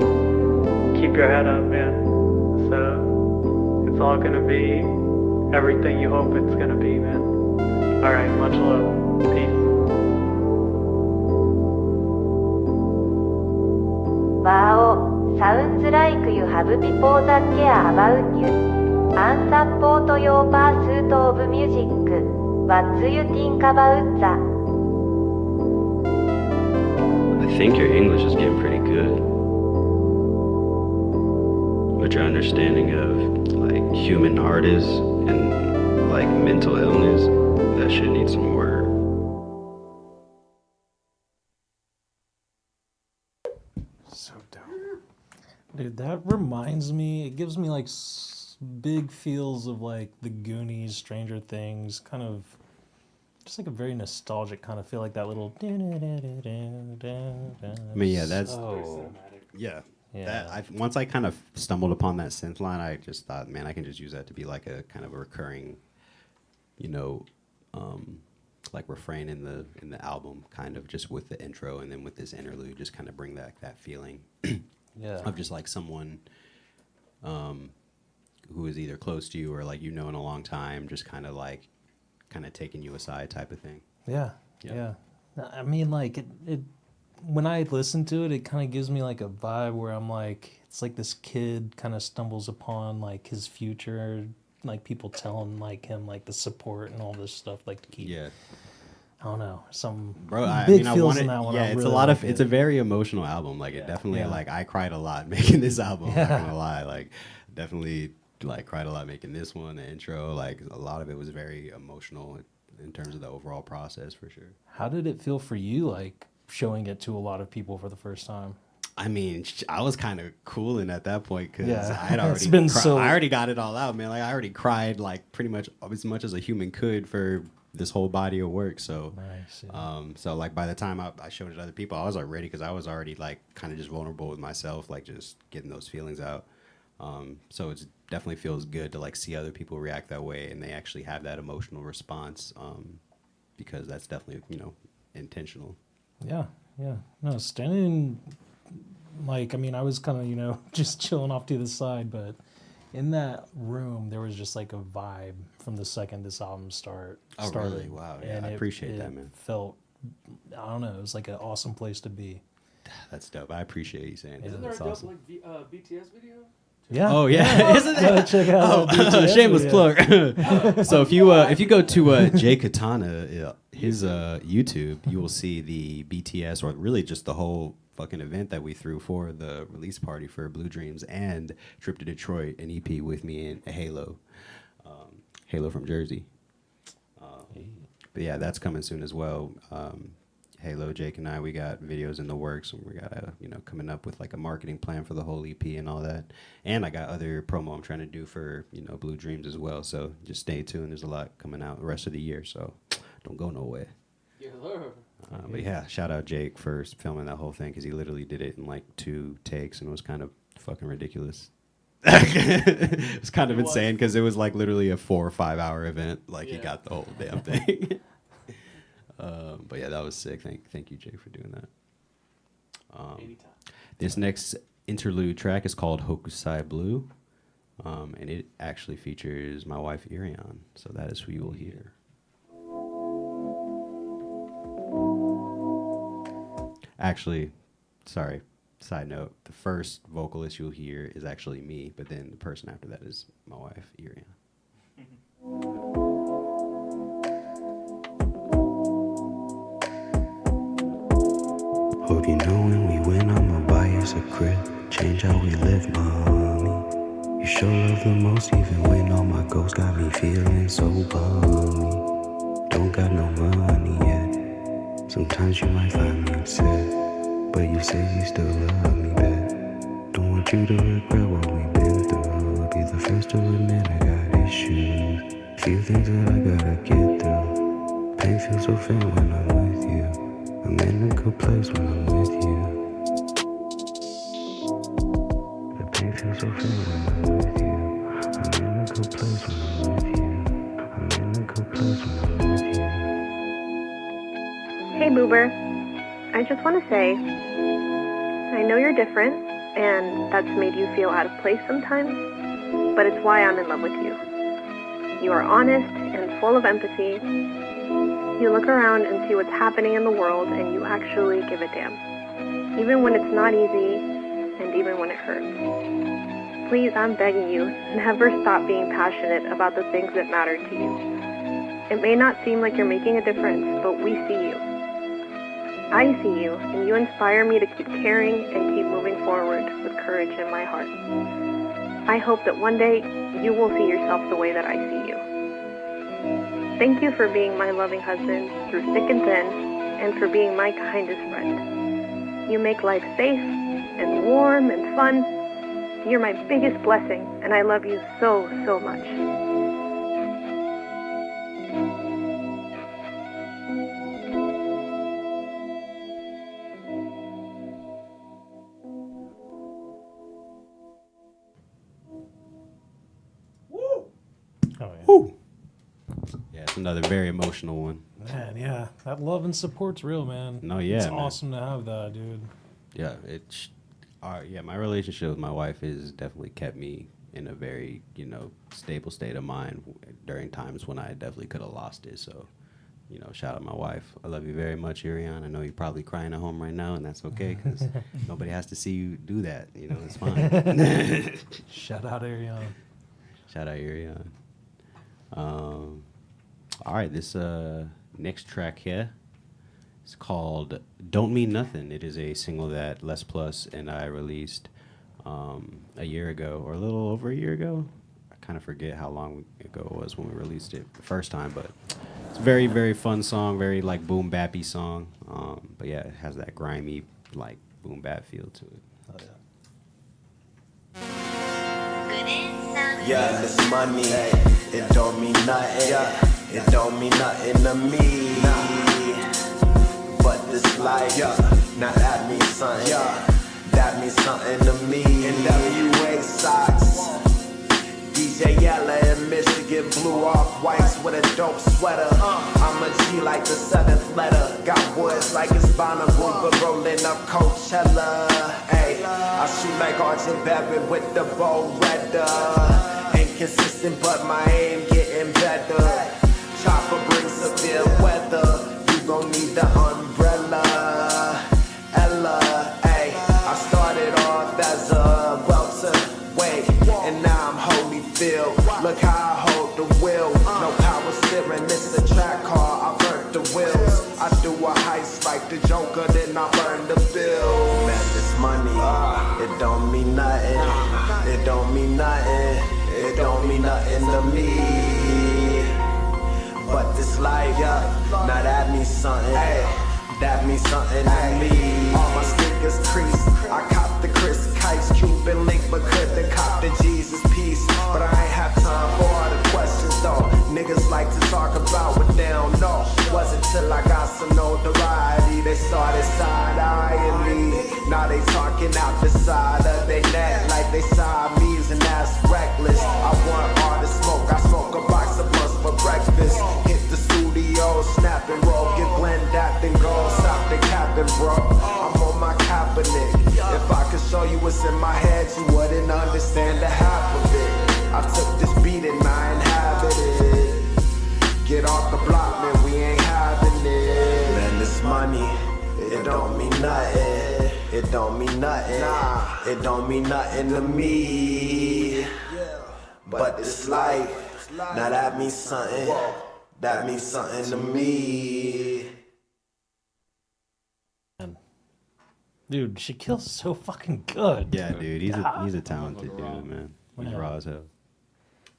keep your head up, man. So it's all gonna be everything you hope it's gonna be, man. Alright, much love. Peace. ワオ Sounds like you have people that care about you. Unsupport your pursuit of music. What do you think about that? I think your English is getting pretty good. But your understanding of like human artists and like mental illness, that shit needs some work. So dope. Dude, that reminds me, it gives me like big feels of like the Goonies, Stranger Things, kind of just like a very nostalgic kind of feel, like that little. I mean, yeah, that's yeah. That once I kind of stumbled upon that synth line, I just thought, man, I can just use that to be like a kind of a recurring, you know, like refrain in the album, kind of just with the intro and then with this interlude, just kind of bring that feeling, yeah, of just like someone, who is either close to you or like you know in a long time, just kind of taking you aside type of thing. Yeah. I mean, like it when I listen to it, it kind of gives me like a vibe where I'm like, it's like this kid kind of stumbles upon like his future, like people telling like him like the support and all this stuff, like to keep. Yeah. I don't know, some big feels in that one. Yeah, it's it's a very emotional album. Like it definitely like I cried a lot making this album. I'm not gonna lie, like definitely like cried a lot making this one, the intro. Like a lot of it was very emotional in terms of the overall process for sure. How did it feel for you, like showing it to a lot of people for the first time? I mean, I was kind of cooling at that point because I had It's already been I already got it all out, man. Like I already cried like pretty much as a human could for this whole body of work. So nice, so like by the time I showed it to other people, I was already ready because I was already like kind of just vulnerable with myself, like just getting those feelings out. So it definitely feels good to like see other people react that way and they actually have that emotional response, because that's definitely, you know, intentional. Yeah. No, standing, like, I mean, I was kind of, you know, just chilling off to the side, but in that room, there was just like a vibe from the second this album started. Really? Wow. Yeah, I appreciate that, man. Felt, I don't know, it was like an awesome place to be. That's dope. I appreciate you saying that. Isn't there That's a dope awesome. like BTS video? Yeah. Oh yeah. Isn't Go that? check out BTS shameless video. plug. So if you go to Jay Katana, his YouTube, you will see the BTS, or really just the whole fucking event that we threw for the release party for Blue Dreams and Trip to Detroit, an EP with me and Halo, Halo from Jersey. But yeah, that's coming soon as well. Halo, Jake and I, we got videos in the works, and we got coming up with like a marketing plan for the whole EP and all that. And I got other promo I'm trying to do for Blue Dreams as well. So just stay tuned. There's a lot coming out the rest of the year, so don't go nowhere. Yeah, Lord. But yeah, shout out Jake for filming that whole thing because he literally did it in like 2 takes and it was kind of fucking ridiculous. It was kind of insane because it was like literally a 4 or 5 hour event. Like he got the whole damn thing. But yeah, that was sick. Thank you, Jake, for doing that. Anytime. This next interlude track is called Hokusai Blue, and it actually features my wife Irion. So that is who you will hear. Actually, sorry, side note, the first vocalist you'll hear is actually me, but then the person after that is my wife, Irion. Hope you know when we win, I'ma buy us a crib. Change how we live, mommy. You sure love the most, even when all my goals got me feeling so bummy. Don't got no money yet. Sometimes you might find me upset, but you say you still love me back. Don't want you to regret what we've been through. I'll be the first to admit I got issues. Few things that I gotta get through. Pain feels so fair when I'm with you. I'm in a good place when I'm with you. The pain feels so fair when I'm with you. I'm in a good place when I'm with you. I'm in a good place when I'm with you. Hey Boober, I just want to say, I know you're different, and that's made you feel out of place sometimes, but it's why I'm in love with you. You are honest and full of empathy. You look around and see what's happening in the world, and you actually give a damn. Even when it's not easy, and even when it hurts. Please, I'm begging you, never stop being passionate about the things that matter to you. It may not seem like you're making a difference, but we see you. I see you, and you inspire me to keep caring and keep moving forward with courage in my heart. I hope that one day you will see yourself the way that I see you. Thank you for being my loving husband through thick and thin, and for being my kindest friend. You make life safe and warm and fun. You're my biggest blessing, and I love you so, so much. Yeah, it's another very emotional one. Man, yeah, that love and support's real, man. No, yeah, it's man. awesome to have that, dude. Yeah, yeah, my relationship with my wife has definitely kept me in a very, stable state of mind during times when I definitely could have lost it. So, shout out my wife. I love you very much, Irion. I know you're probably crying at home right now, and that's okay because nobody has to see you do that. It's fine. Shout out, Irion. Shout out, Irion. All right, this next track here is called Don't Mean Nothing. It is a single that Les Plus and I released a year ago, or a little over a year ago. I kind of forget how long ago it was when we released it the first time, but it's a very, very fun song, very like boom bappy song. But yeah, it has that grimy like boom bap feel to it. Oh, yeah. Yeah, this money, it don't mean nothing. It don't mean nothing to me. But this life, now that means something. That means something to me. NWA socks, DJ Yella in Michigan, blue off whites with a dope sweater. I'm a G like the seventh letter. Got woods like it's Bonnaroo, but rolling up Coachella. Ay, I shoot like Archie Barrett with the bow redder. Inconsistent, but my aim getting better. Chopper brings severe weather. You gon' need the umbrella. Ella, ay, I started off as a welterweight, and now I'm Holyfield. Look how I hold the wheel. No power steering, it's a track car. I burnt the wheels. I do a heist like the Joker, then I burn the bill. Man, this money, it don't mean nothing. It don't mean nothing. It don't mean nothing to me. But this life, now that means something. That means something to me. All my stickers crease. I cop the Chris Kites, Cuban link, but couldn't cop the Jesus piece. But I ain't have time for all the questions though. Niggas like to talk about what they don't know. Wasn't till I got some notoriety they started side-eyeing me. Now they talking out the side of their neck like they Siamese, and that's reckless. I want all the smoke. I smoke a box of blunts for breakfast. Hit the studio, snap and roll, get blend out then go. Stop the capping, bro. I'm on my Kaepernick. If I could show you what's in my head, you wouldn't understand the half of it. I took this beat and I inhabit it. Get off the block, man, we ain't having it. Man, this money, it don't mean nothing. It don't mean nothing. Nah, it don't mean nothing to me. But this life, now that means something. That means something to me. Dude, Shaquille's so fucking good. Yeah, dude, he's a talented dude, man. He's Yeah. raw as hell.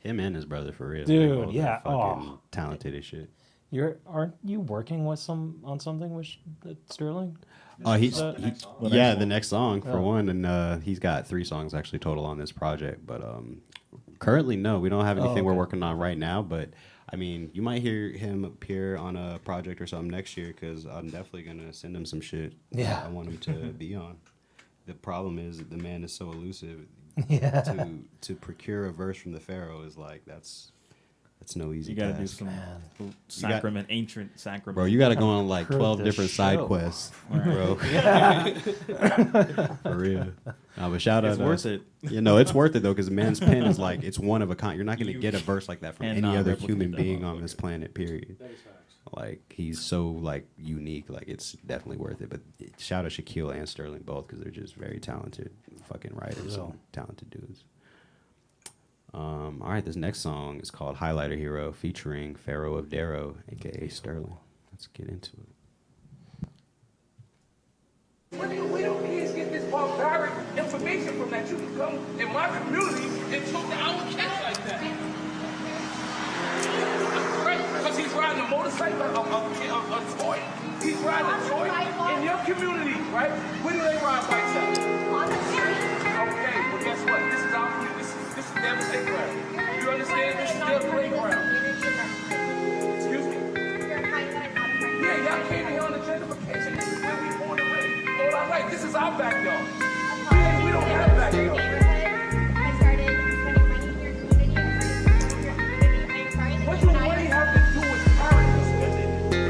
Him and his brother for real. Dude, They're both yeah, fucking talented as shit. Aren't you working with on something with Sterling? The next song for Oh. one, and he's got 3 songs actually total on this project. But currently, no, we don't have anything we're working on right now. But I mean, you might hear him appear on a project or something next year because I'm definitely gonna send him some shit. Yeah. I want him to be on. The problem is that the man is so elusive. Yeah. To procure a verse from the Pharaoh is like that's It's no easy You gotta task. do some sacrament, ancient sacrament. Bro, you gotta go on like Heard 12 the different side show. quests, Right. bro. Yeah. For real. But shout out. It's worth it. You know, it's worth it though, because man's pen is like, it's one of a kind. You're not gonna get a verse like that from any cannot other replicate human that being on motherfucker. this planet. Period. Like he's so like unique. Like it's definitely worth it. But shout out Shaquille and Sterling both, because they're just very talented fucking writers and talented dudes. All right, this next song is called Highlighter Hero, featuring Pharaoh of Darrow, aka Sterling. Let's get into it. Where do kids get this barbaric information from that you can come in my community and talk to our cats like that? Right? Because he's riding a motorcycle, a toy. He's riding a toy in your community, right? Where do they ride bikes at? On the street. Okay, well guess what? This is our this is their playground. You understand? This is their playground. Excuse me? Yeah, y'all came here on a gentrification. This is where we born and raised. All right, this is our backyard. We don't have backyard. What do money have to do with characters?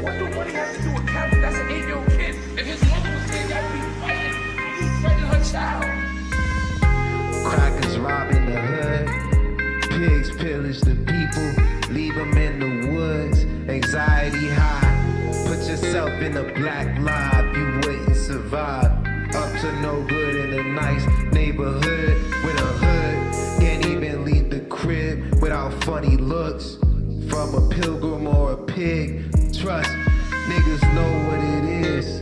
What do money have to do with character? That's an 8-year-old kid. If his mother was saying y'all be fighting, he's fighting her child. Crackers robbing the hood, pigs pillage the people, leave them in the woods, anxiety high. Put yourself in a black life, you wouldn't survive. Up to no good in a nice neighborhood with a hood. Can't even leave the crib without funny looks. From a pilgrim or a pig, trust, niggas know what it is.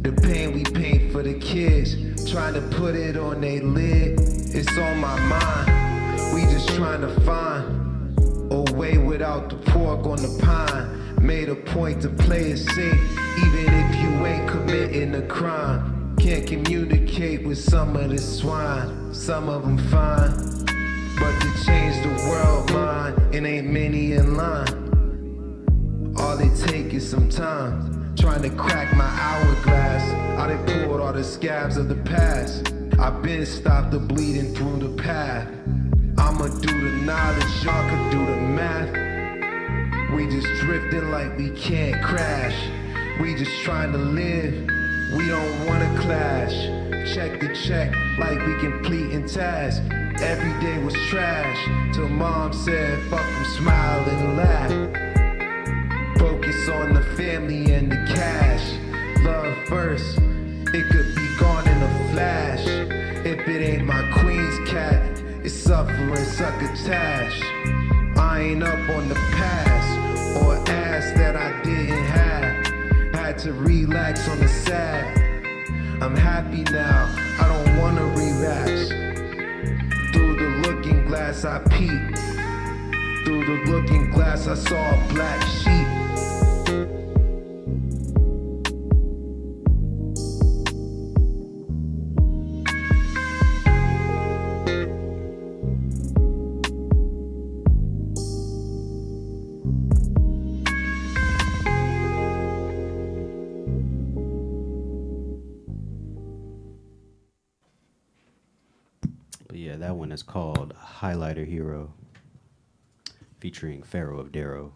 The pain we paint for the kids, trying to put it on they lid. It's on my mind, we just trying to find a way without the pork on the pine. Made a point to play it safe, even if you ain't committing a crime. Can't communicate with some of the swine, some of them fine. But to change the world, mind, it ain't many in line. All it take is some time. Trying to crack my hourglass. I done pulled all the scabs of the past. I've been stopped the bleeding through the path. I'ma do the knowledge, y'all can do the math. We just drifting like we can't crash. We just trying to live, we don't wanna clash. Check the check like we completing tasks. Every day was trash, till mom said fuck them, smile and laugh. Focus on the family and the cash. Love first, it could be gone in a flash. If it ain't my queen's cat, it's suffering succotash. I ain't up on the past, or ass that I didn't have. Had to relax on the sad. I'm happy now, I don't wanna relapse. Through the looking glass I peeped. Through the looking glass I saw a black sheep. But yeah, that one is called Highlighter Hero, featuring Pharaoh of Darrow.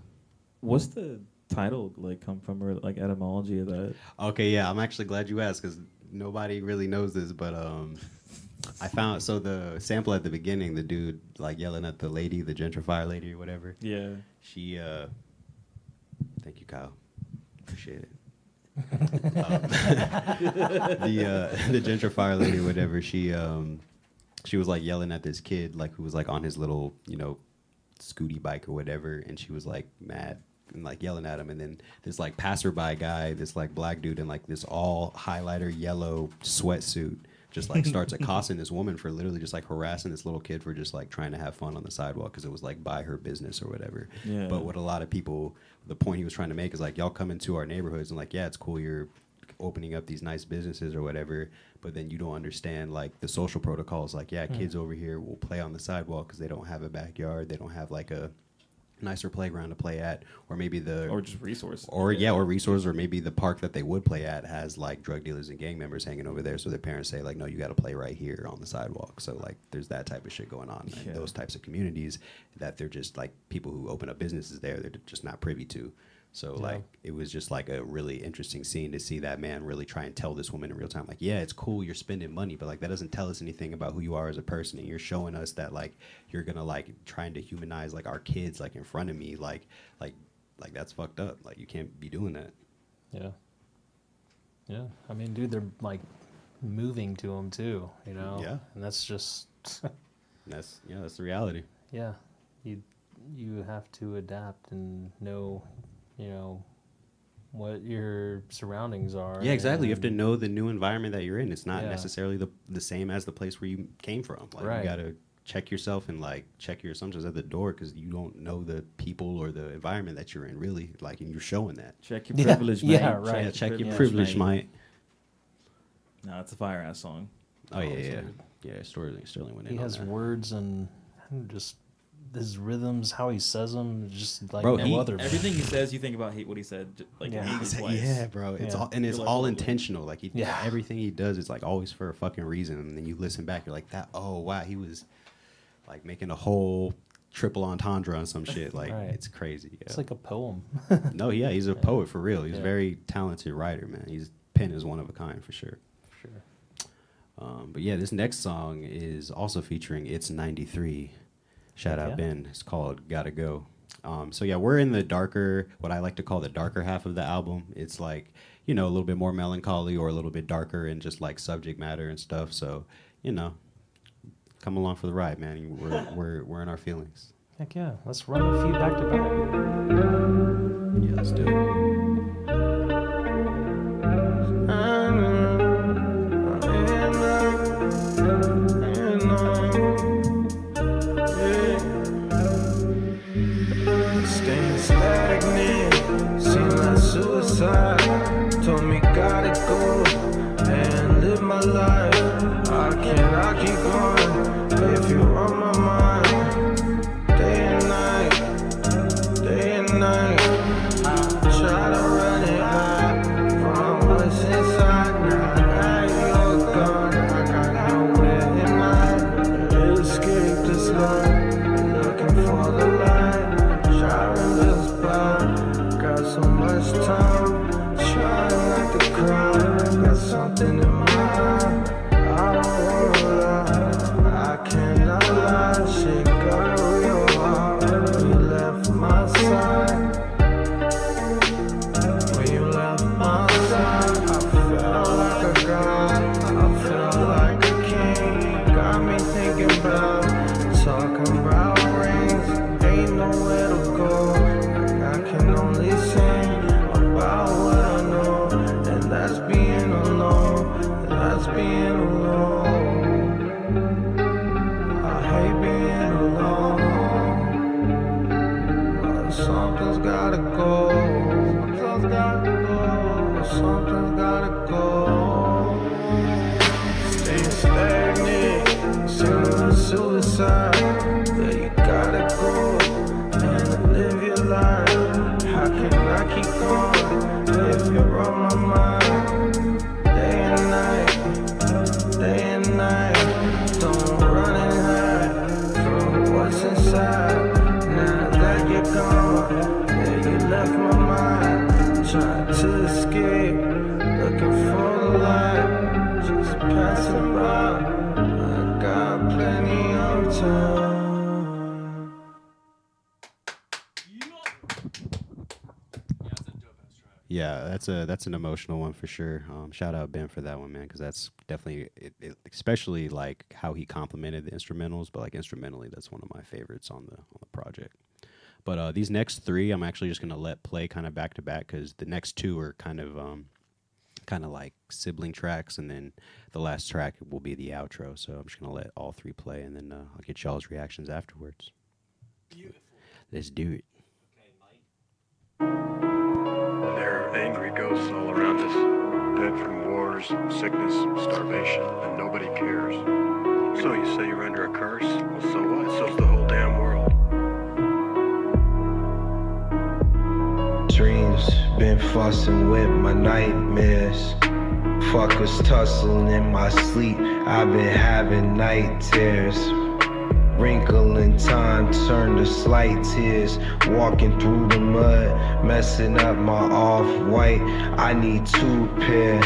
What's the title like come from, or like etymology of that? Okay, yeah, I'm actually glad you asked, because nobody really knows this, but I found, so the sample at the beginning, the dude like yelling at the lady, the gentrifier lady or whatever. Yeah. She, thank you, Kyle. Appreciate it. The gentrifier lady or whatever, she was like yelling at this kid, like who was like on his little, scooty bike or whatever, and she was like mad and like yelling at him, and then this like passerby guy, this like black dude in like this all highlighter yellow sweatsuit just like starts accosting this woman for literally just like harassing this little kid for just like trying to have fun on the sidewalk because it was like by her business or whatever. Yeah. But what a lot of people, the point he was trying to make is like, y'all come into our neighborhoods and like, yeah, it's cool you're opening up these nice businesses or whatever, but then you don't understand like the social protocols. Like, yeah, kids over here will play on the sidewalk because they don't have a backyard, they don't have like a nicer playground to play at, or maybe or just resource, or resource, or maybe the park that they would play at has like drug dealers and gang members hanging over there, so their parents say like, no, you got to play right here on the sidewalk. So like there's that type of shit going on in those types of communities that they're just like people who open up businesses there, they're just not privy to. So like it was just like a really interesting scene to see that man really try and tell this woman in real time, like, yeah, it's cool you're spending money, but like that doesn't tell us anything about who you are as a person, and you're showing us that like you're gonna like trying to humanize like our kids like in front of me, like that's fucked up. Like you can't be doing that. Yeah. I mean, dude, they're like moving to them too, you know. Yeah. And that's just that's the reality. Yeah. You have to adapt and know, you know, what your surroundings are. Yeah, exactly. You have to know the new environment that you're in. It's not Yeah. necessarily the same as the place where you came from. Like Right. you got to check yourself and like check your assumptions at the door, because you don't know the people or the environment that you're in really. Like, and you're showing that. Check your privilege, mate. Yeah, right. Yeah, check your privilege, mate. No, it's a fire ass song. Oh yeah. Sterling went in. He on has that. words and just his rhythms, how he says them, just like Bro, no other. Everything he says, you think about what he said. Like immediately twice. Bro. It's Yeah. all, and it's You're like, all holy. intentional. Like everything he does is like always for a fucking reason. And then you listen back, you're like, that. Oh wow, he was like making a whole triple entendre on some shit. Like Right. it's crazy. Yeah. It's like a poem. No, yeah, he's a poet for real. He's a Yeah. very talented writer, man. His pen is one of a kind for sure. Sure. But yeah, this next song is also featuring It's 93. Shout out yeah. Ben. It's called Gotta Go. So yeah, we're in the darker, what I like to call the darker half of the album. It's like, you know, a little bit more melancholy or a little bit darker and just like subject matter and stuff. So, you know, come along for the ride, man. We're in our feelings. Heck yeah. Let's run a few back to back. Yeah, let's do it. Staying stagnant, seem like suicide. Told me gotta go and live my life. I cannot keep going if you're on my mind. Day and night, day and night. Try to run it out from what's inside. Now that you're gone, I got nowhere in mind to escape this life. Looking for the light. Driving this by, got so much time. Trying not to cry, got something in my eye. I don't wanna lie, I cannot lie. Shit got real hard. You left my side. When you left my side, I felt like a god. I felt like a king. Got me thinking about talking about rings. Ain't nowhere to go. I can only sing about what I know, and that's being alone. That's being alone. I hate being alone. But something's gotta go. Something's gotta go. Something's gotta go. Staying stagnant, seeming suicide. Yeah, you gotta go and live your life. How can I keep going if you're on my mind? Day and night, day and night. Don't run and hide from what's inside. Now that you're gone, yeah, you left my mind. Trying to escape, looking for the light. Just passing by, I got plenty of time. Yeah, that's an emotional one for sure. Shout out Ben for that one, man, because that's definitely, especially like how he complimented the instrumentals. But like instrumentally, that's one of my favorites on the project. But these next three, I'm actually just gonna let play kind of back to back, because the next two are kind of like sibling tracks, and then the last track will be the outro. So I'm just gonna let all three play, and then I'll get y'all's reactions afterwards. Beautiful. Let's do it. There are angry ghosts all around us, dead from wars, sickness, starvation, and nobody cares. So you say you're under a curse? Well, so what? So's the whole damn world. been fussing with my nightmares. Fuckers tussling in my sleep, I've been having night tears. Wrinkle in time turned to slight tears. Walking through the mud, messing up my off-white. I need 2 pair.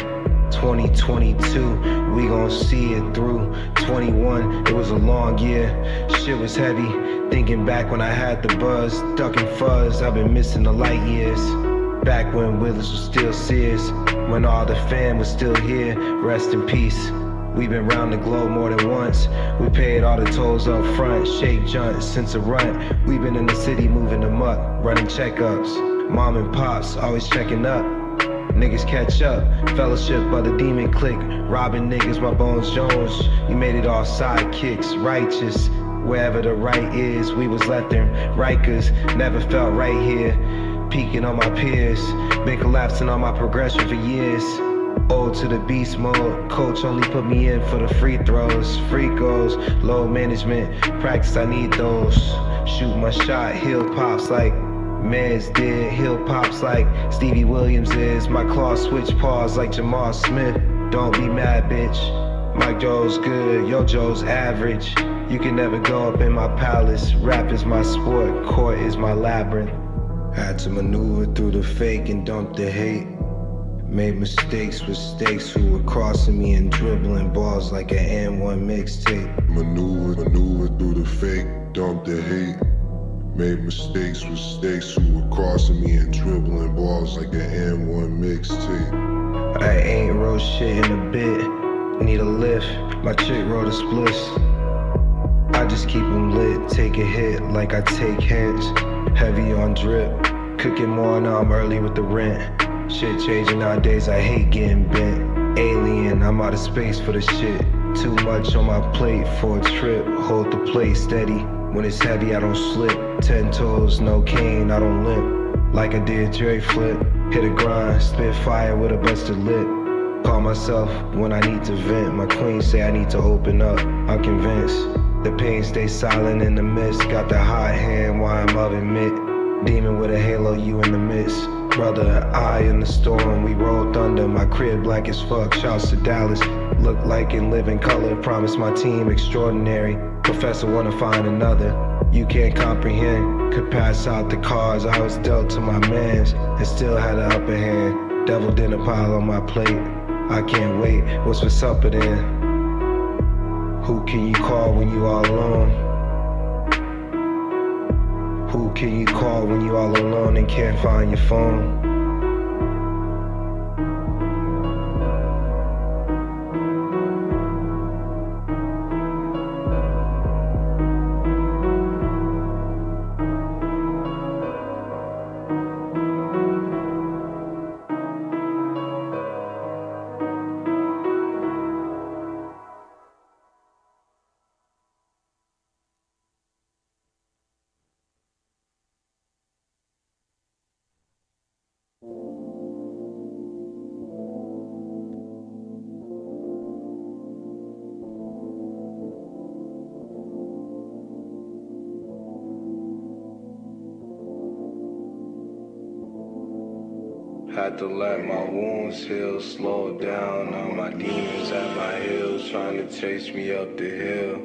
2022, we gon' see it through. 21, it was a long year. Shit was heavy. Thinking back when I had the buzz, ducking fuzz. I've been missing the light years. Back when Willis was still Sears, when all the fam was still here. Rest in peace. We've been round the globe more than once. We paid all the tolls up front, shake junts since a run. We've been in the city moving them up, running checkups. Mom and pops always checking up. Niggas catch up, fellowship of the demon clique. Robbing niggas, my Bones Jones. You made it all sidekicks, righteous. Wherever the right is, we was left in Rikers. Never felt right here, peeking on my peers. Been collapsing on my progression for years. Old to the beast mode, coach only put me in for the free throws. Free goals, load management, practice I need those. Shoot my shot, heel pops like Mez did. Heel pops like Stevie Williams is. My claw switch paws like Jamal Smith. Don't be mad, bitch. Mike Joe's good, yo Joe's average. You can never go up in my palace. Rap is my sport, court is my labyrinth. Had to maneuver through the fake and dump the hate. Made mistakes with stakes who were crossing me and dribbling balls like an N1 mixtape. Maneuver through the fake, dump the hate. Made mistakes with stakes who were crossing me and dribbling balls like an N1 mixtape. I ain't wrote shit in a bit, need a lift. My chick wrote a spliss. I just keep them lit, take a hit like I take hints. Heavy on drip, cooking more now I'm early with the rent. Shit changing nowadays, I hate getting bent. Alien, I'm out of space for the shit. Too much on my plate for a trip. Hold the plate steady. When it's heavy, I don't slip. 10 toes, no cane, I don't limp. Like I did Jerry Flip. Hit a grind, spit fire with a busted lip. Call myself when I need to vent. My queen say I need to open up. I'm convinced the pain stays silent in the mist. Got the hot hand while I'm oven mitt. Demon with a halo, you in the midst. Brother, eye in the storm, we roll thunder. My crib black as fuck, shouts to Dallas. Look like in living color, promise my team extraordinary. Professor wanna find another, you can't comprehend. Could pass out the cards I was dealt to my mans, and still had the upper hand. Devil dinner pile on my plate, I can't wait, what's for supper then? Who can you call when you all alone? Who can you call when you all alone and can't find your phone? Had to let my wounds heal, slow down. All my demons at my heels, trying to chase me up the hill.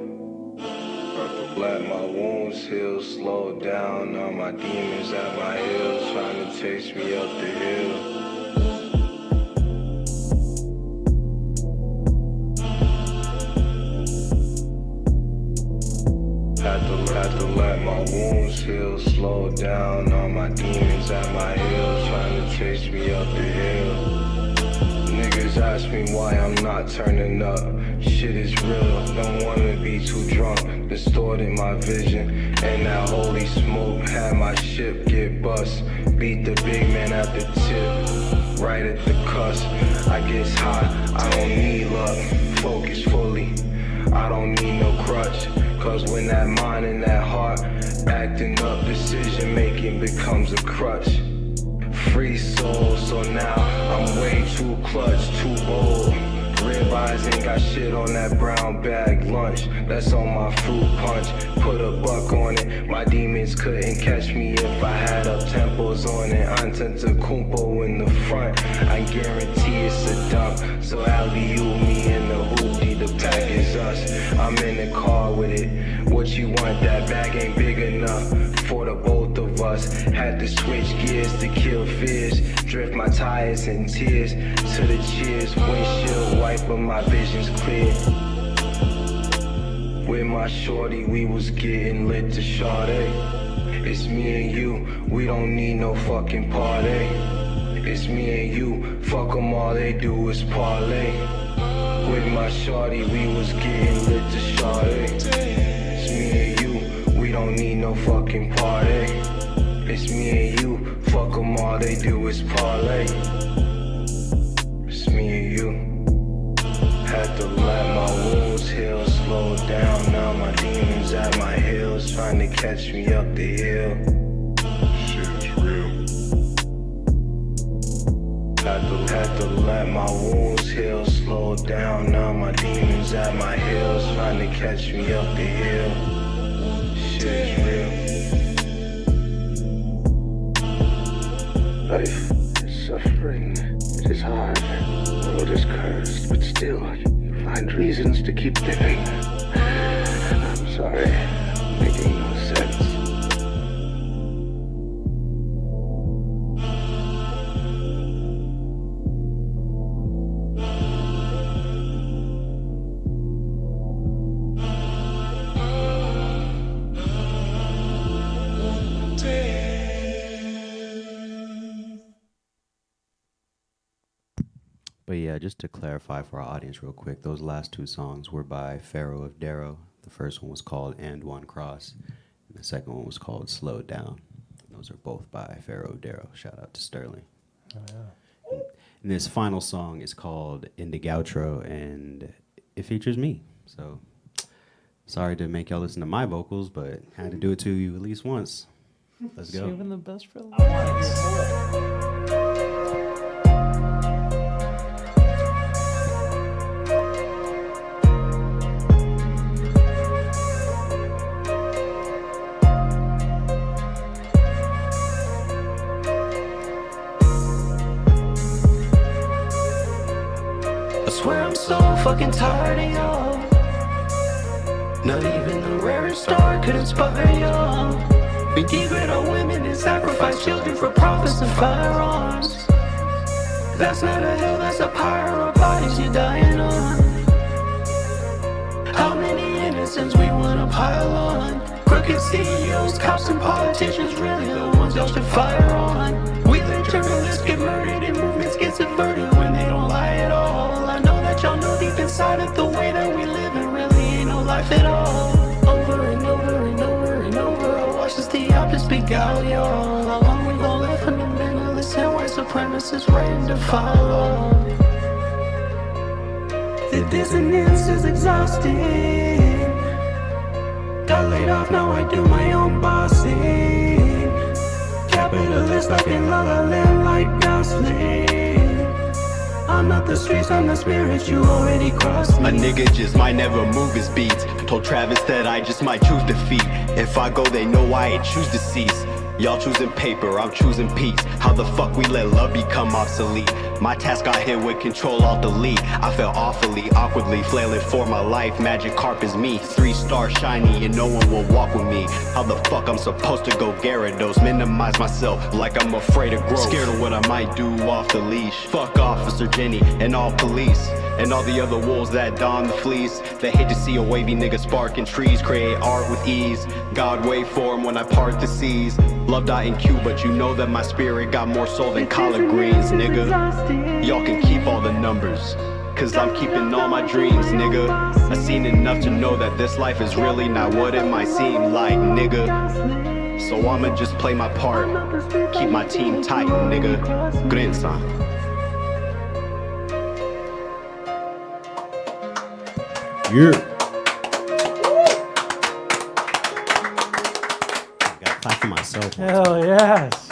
Let my wounds heal, slow down. All my demons at my heels, trying to chase me up the hill. Had to let my wounds heal, slow down. All my demons at my heels, trying to chase me up the hill. Niggas ask me why I'm not turning up. Shit is real, don't wanna be too drunk. Distorted my vision, and that holy smoke had my ship get bust. Beat the big man at the tip, right at the cusp. I get hot, I don't need luck. Focus fully, I don't need no crutch. Cause when that mind and that heart acting up, decision making becomes a crutch. Free soul, so now I'm way too clutch, too bold. Rib fries, ain't got shit on that brown bag lunch. That's on my fruit punch. Put a buck on it. My demons couldn't catch me if I had up tempos on it. Antetokounmpo in the front. I guarantee it's a dunk. So alley-oop me in the hoopty. The pack is us. I'm in the car with it. What you want? That bag ain't big enough for the both of us. Had to switch gears to kill fears. Drift my tires in tears to the cheers. Windshield wiper, my vision's clear. With my shorty, we was getting lit to Sade. It's me and you, we don't need no fucking party. It's me and you, fuck them all they do is parlay. With my shorty, we was getting lit to Sade. It's me and you, we don't need no fucking party. It's me and you, fuck them all they do is parlay. It's me and you. Had to let my wounds heal, slow down. Now my demons at my heels, trying to catch me up the hill. Shit is real. Had to let my wounds heal, slow down. Now my demons at my heels, trying to catch me up the hill. Shit is real. Life is suffering, it is hard, the world is cursed, but still you find reasons to keep living. I'm sorry, I'm making no sense. But yeah, just to clarify for our audience real quick, those last two songs were by Pharaoh of Darrow. The first one was called And One Cross, and the second one was called Slow Down. Those are both by Pharaoh of Darrow. Shout out to Sterling. Oh, yeah. And this final song is called In the Gaucho, and it features me. So sorry to make y'all listen to my vocals, but had to do it to you at least once. Let's go. Saving the best for last. I swear I'm so fucking tired of y'all. Not even the rarest star could inspire y'all. We degrade our women and sacrifice children for profits and firearms. That's not a hill, that's a pyre of bodies you're dying on. How many innocents we wanna pile on? Crooked CEOs, cops and politicians, really the ones y'all should fire on. We let journalists get murdered and movements get subverted when they don't lie at all. I know that y'all know deep inside of the way that we live, it really ain't no life at all. Over and over and over and over, I watch as the optics beguile y'all. Along with all the fundamentalists and white supremacists writing to follow. The dissonance is exhausting. Got laid off, now I do my own bossing. Capitalist like in La La Land like Gosling. I'm not the streets, I'm the spirit, you already crossed me. A nigga just might never move his beats. Told Travis that I just might choose defeat. If I go, they know I ain't choose to cease. Y'all choosing paper, I'm choosing peace. How the fuck we let love become obsolete? My task got hit with Control Alt Delete. I felt awfully, awkwardly, flailing for my life. Magic carp is me, 3 stars shiny and no one will walk with me. How the fuck I'm supposed to go Gyarados? Minimize myself like I'm afraid of growth. Scared of what I might do off the leash. Fuck Officer Jenny and all police. And all the other wolves that don the fleece. They hate to see a wavy nigga sparking trees. Create art with ease. God wait for him when I part the seas. Love die in Q, but you know that my spirit got more soul than collard greens, nigga. Y'all can keep all the numbers, cause I'm keeping all my dreams, nigga. I seen enough to know that this life is really not what it might seem like, nigga. So I'ma just play my part, keep my team tight, nigga. Grinsan. Yeah. Gotta clap for myself. Hell yes.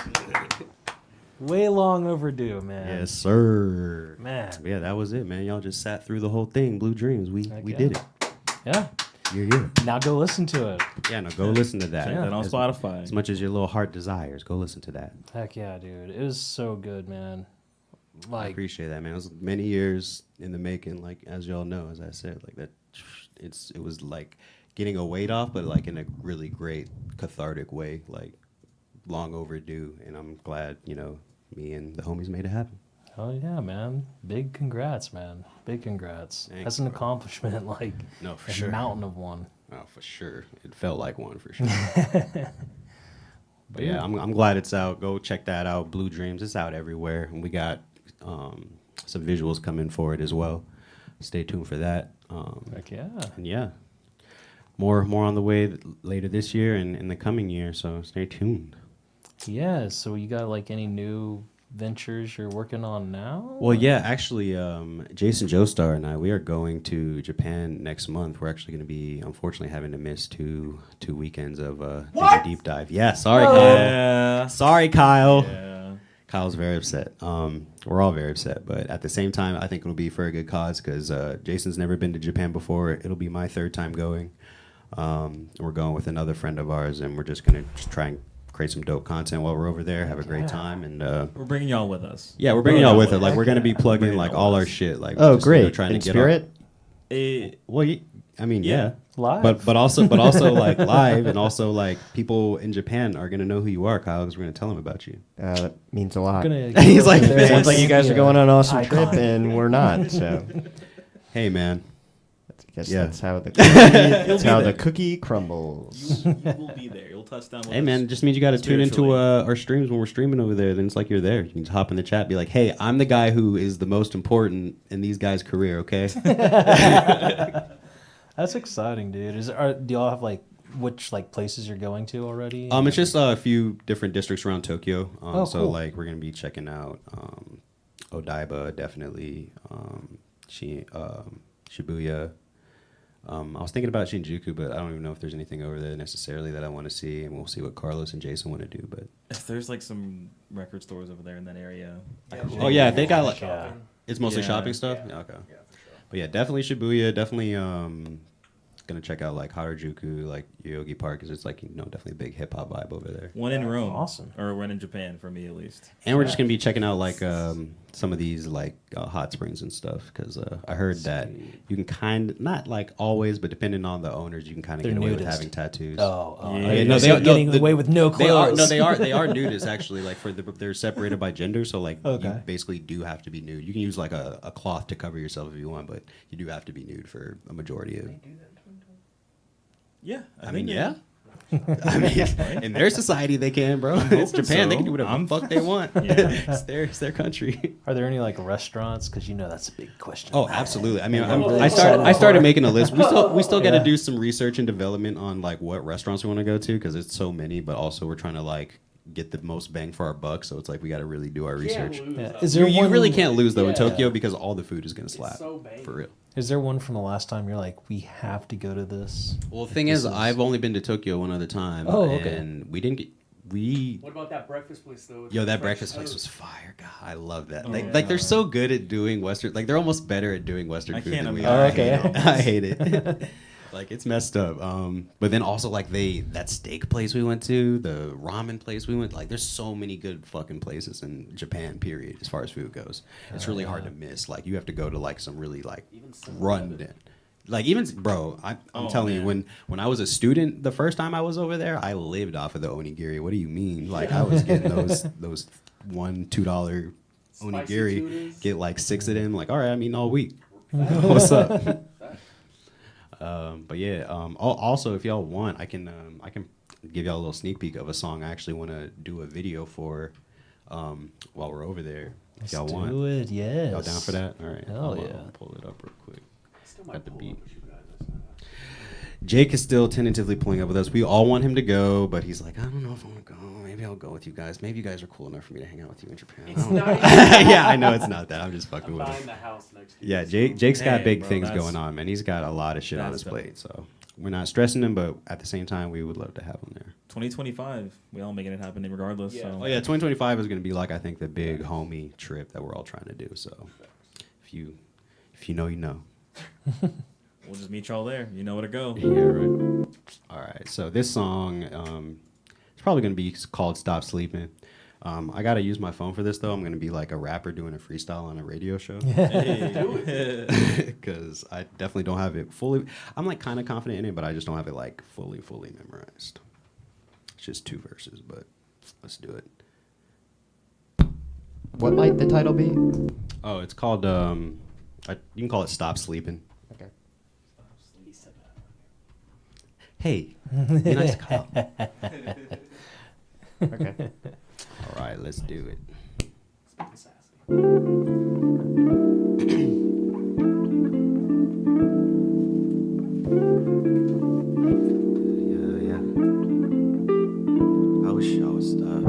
Way long. long overdue, man. Yes, sir. Man. Yeah, that was it, man. Y'all just sat through the whole thing. Blue Dreams. We yeah. did it. Yeah. Yeah. Now go listen to it. Yeah, no, go listen to that. Check that on Spotify. As much as your little heart desires, go listen to that. Heck yeah, dude. It was so good, man. I appreciate that, man. It was many years in the making, like as y'all know, as I said, like that. It was like getting a weight off, but like in a really great cathartic way, like long overdue. And I'm glad, me and the homies made it happen. Oh yeah, man. Big congrats, man. Big congrats. Thanks, That's an bro. accomplishment, like No, for a sure. mountain of one. Oh, for sure. It felt like one for sure. But yeah, I'm glad it's out. Go check that out. Blue Dreams. It's out everywhere. And we got some visuals coming for it as well. Stay tuned for that. Heck yeah. And yeah. More on the way later this year and in the coming year, so stay tuned. Yeah, so you got like any new ventures you're working on now? Well, yeah, actually, Jason Joestar and I, we are going to Japan next month. We're actually going to be, unfortunately, having to miss two weekends of Ditty Deep Dive. Yeah, sorry, Kyle. Yeah. Sorry, Kyle. Yeah. Kyle's very upset. We're all very upset, but at the same time, I think it'll be for a good cause because Jason's never been to Japan before. It'll be my third time going. We're going with another friend of ours, and we're just going to try and create some dope content while we're over there, have a great time, and we're bringing y'all with us. Yeah, we're bringing y'all with us. Like we're gonna be plugging like all our shit. Like oh, just, great! Trying In to get spirit. Well, I mean, yeah, live, but also like live, and also like people in Japan are gonna know who you are, Kyle, because we're gonna tell them about you. That means a lot. He's like, it sounds like you guys are going on an awesome icon. trip, and we're not. So, hey, man. I guess Yeah. that's how the cookie crumbles. You will be there. You'll touch down with Hey us. man, it just means you got to tune into Spiritually. our streams when we're streaming over there. Then it's like you're there. You can just hop in the chat, be like, "Hey, I'm the guy who is the most important in these guys' career." Okay. That's exciting, dude. Do y'all have like which like places you're going to already? It's just a few different districts around Tokyo. So cool. like we're gonna be checking out Odaiba, definitely. Shibuya. I was thinking about Shinjuku, but I don't even know if there's anything over there necessarily that I want to see, and we'll see what Carlos and Jason want to do. But If there's like some record stores over there in that area. oh yeah, they got like it's mostly Yeah. shopping stuff. Yeah, okay. Yeah, for sure. But yeah, definitely Shibuya. Definitely gonna check out like Harajuku, like Yogi Park, because it's like definitely a big hip hop vibe over there. One in Rome. Awesome. Or one in Japan for me at least. And we're just gonna be checking out like some of these like hot springs and stuff because I heard that you can not like always, but depending on the owners, you can kind of They're get away with nudist. having tattoos. Oh, yeah. No, they're getting away with no clothes. They are nudists actually. Like they're separated by gender, so like you basically do have to be nude. You can use like a cloth to cover yourself if you want, but you do have to be nude for a majority of. Yeah. I mean, yeah. I mean, in their society, they can, bro. It's Japan. They can do whatever the fuck they want. Yeah. It's their country. Are there any like restaurants? Because that's a big question. Oh, absolutely. I mean, I'm really I excited started for it. making a list. We still got to do some research and development on like what restaurants we want to go to because it's so many. But also, we're trying to like get the most bang for our buck. So it's like we got to really do our research. Is there you one really can't lose though in Tokyo because all the food is gonna slap for real. Is there one from the last time you're like, we have to go to this? Well, the thing is, I've only been to Tokyo one other time. Oh, okay. And we didn't get. What about that breakfast place though? Yo, that breakfast place was fire. God, I love that. Like they're so good at doing Western. Like they're almost better at doing Western food than we are. Okay. I hate it. Like it's messed up. But then also like that steak place we went to, the ramen place we went. Like there's so many good fucking places in Japan. Period. As far as food goes, it's really hard to miss. Like you have to go to like some really like run. Like even bro, I'm telling you, when I was a student, the first time I was over there, I lived off of the onigiri. What do you mean? Like I was getting those $1-2 onigiri, get like 6 of them. Like all right, I'm eating all week. What's up? But yeah, also if y'all want, I can give y'all a little sneak peek of a song I actually want to do a video for while we're over there. If y'all want, do it, yes. Y'all down for that? All right, Hell I'll yeah. pull it up real quick. Got the beat. Jake is still tentatively pulling up with us. We all want him to go, but he's like, I don't know if I want to go. Maybe I'll go with you guys. Maybe you guys are cool enough for me to hang out with you in Japan. I don't know. Yeah, I know it's not that. I'm just fucking with him. Buying the house next year. Yeah, Jake's got big bro, things that's- going on, man. He's got a lot of shit on his that's plate. So we're not stressing them, but at the same time, we would love to have them there. 2025, we all making it happen regardless. So. Oh yeah, 2025 is going to be like I think the big homie trip that we're all trying to do. So if you know, you know. We'll just meet y'all there. You know where to go. Yeah, right. All right. So this song, it's probably going to be called "Stop Sleeping." I got to use my phone for this though. I'm going to be like a rapper doing a freestyle on a radio show. Because I definitely don't have it fully. I'm like kind of confident in it, but I just don't have it like fully memorized. It's just 2 verses, but let's do it. What might the title be? Oh, it's called, you can call it "Stop Sleeping." Okay. Hey, be nice to call. Okay. All right, let's do it. Yeah. I wish I would stop.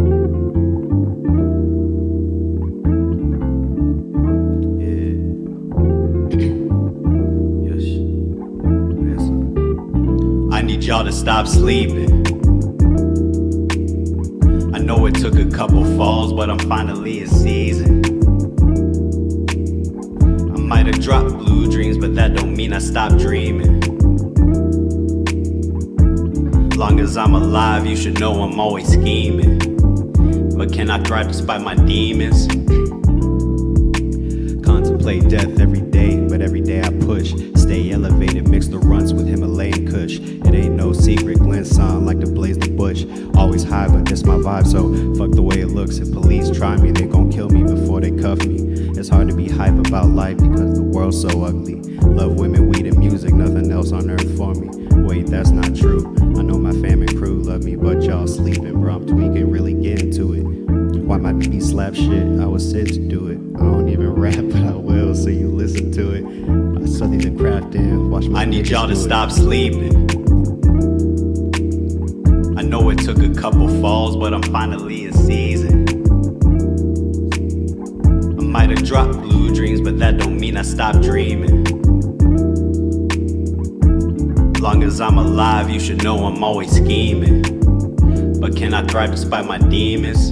I need y'all to stop sleeping. I know it took a couple falls, but I'm finally in season. I might have dropped blue dreams, but that don't mean I stopped dreaming. Long as I'm alive, you should know I'm always scheming. But can I thrive despite my demons? Contemplate death every day, but every day I push. Stay elevated, mix the runs with Himalayan Kush. It ain't no secret, Glenn's on like to blaze the bush. Always high, but this my vibe, so fuck the way it looks. If police try me, they gon' kill me before they cuff me. It's hard to be hype about life because the world's so ugly. Love women, weed, and music, nothing else on earth for me. Wait, that's not true. I know my fam and crew love me, but y'all sleeping, bro. I'm tweaking, really getting to it. Why my beat slap shit? I was sent to do it. I don't even rap, but I will, so you listen to it. I study the craft and watch my. I need y'all to stop sleeping. I know it took a couple falls, but I'm finally in season. I might have dropped blue dreams, but that don't mean I stopped dreaming. Long as I'm alive, you should know I'm always scheming. But can I thrive despite my demons?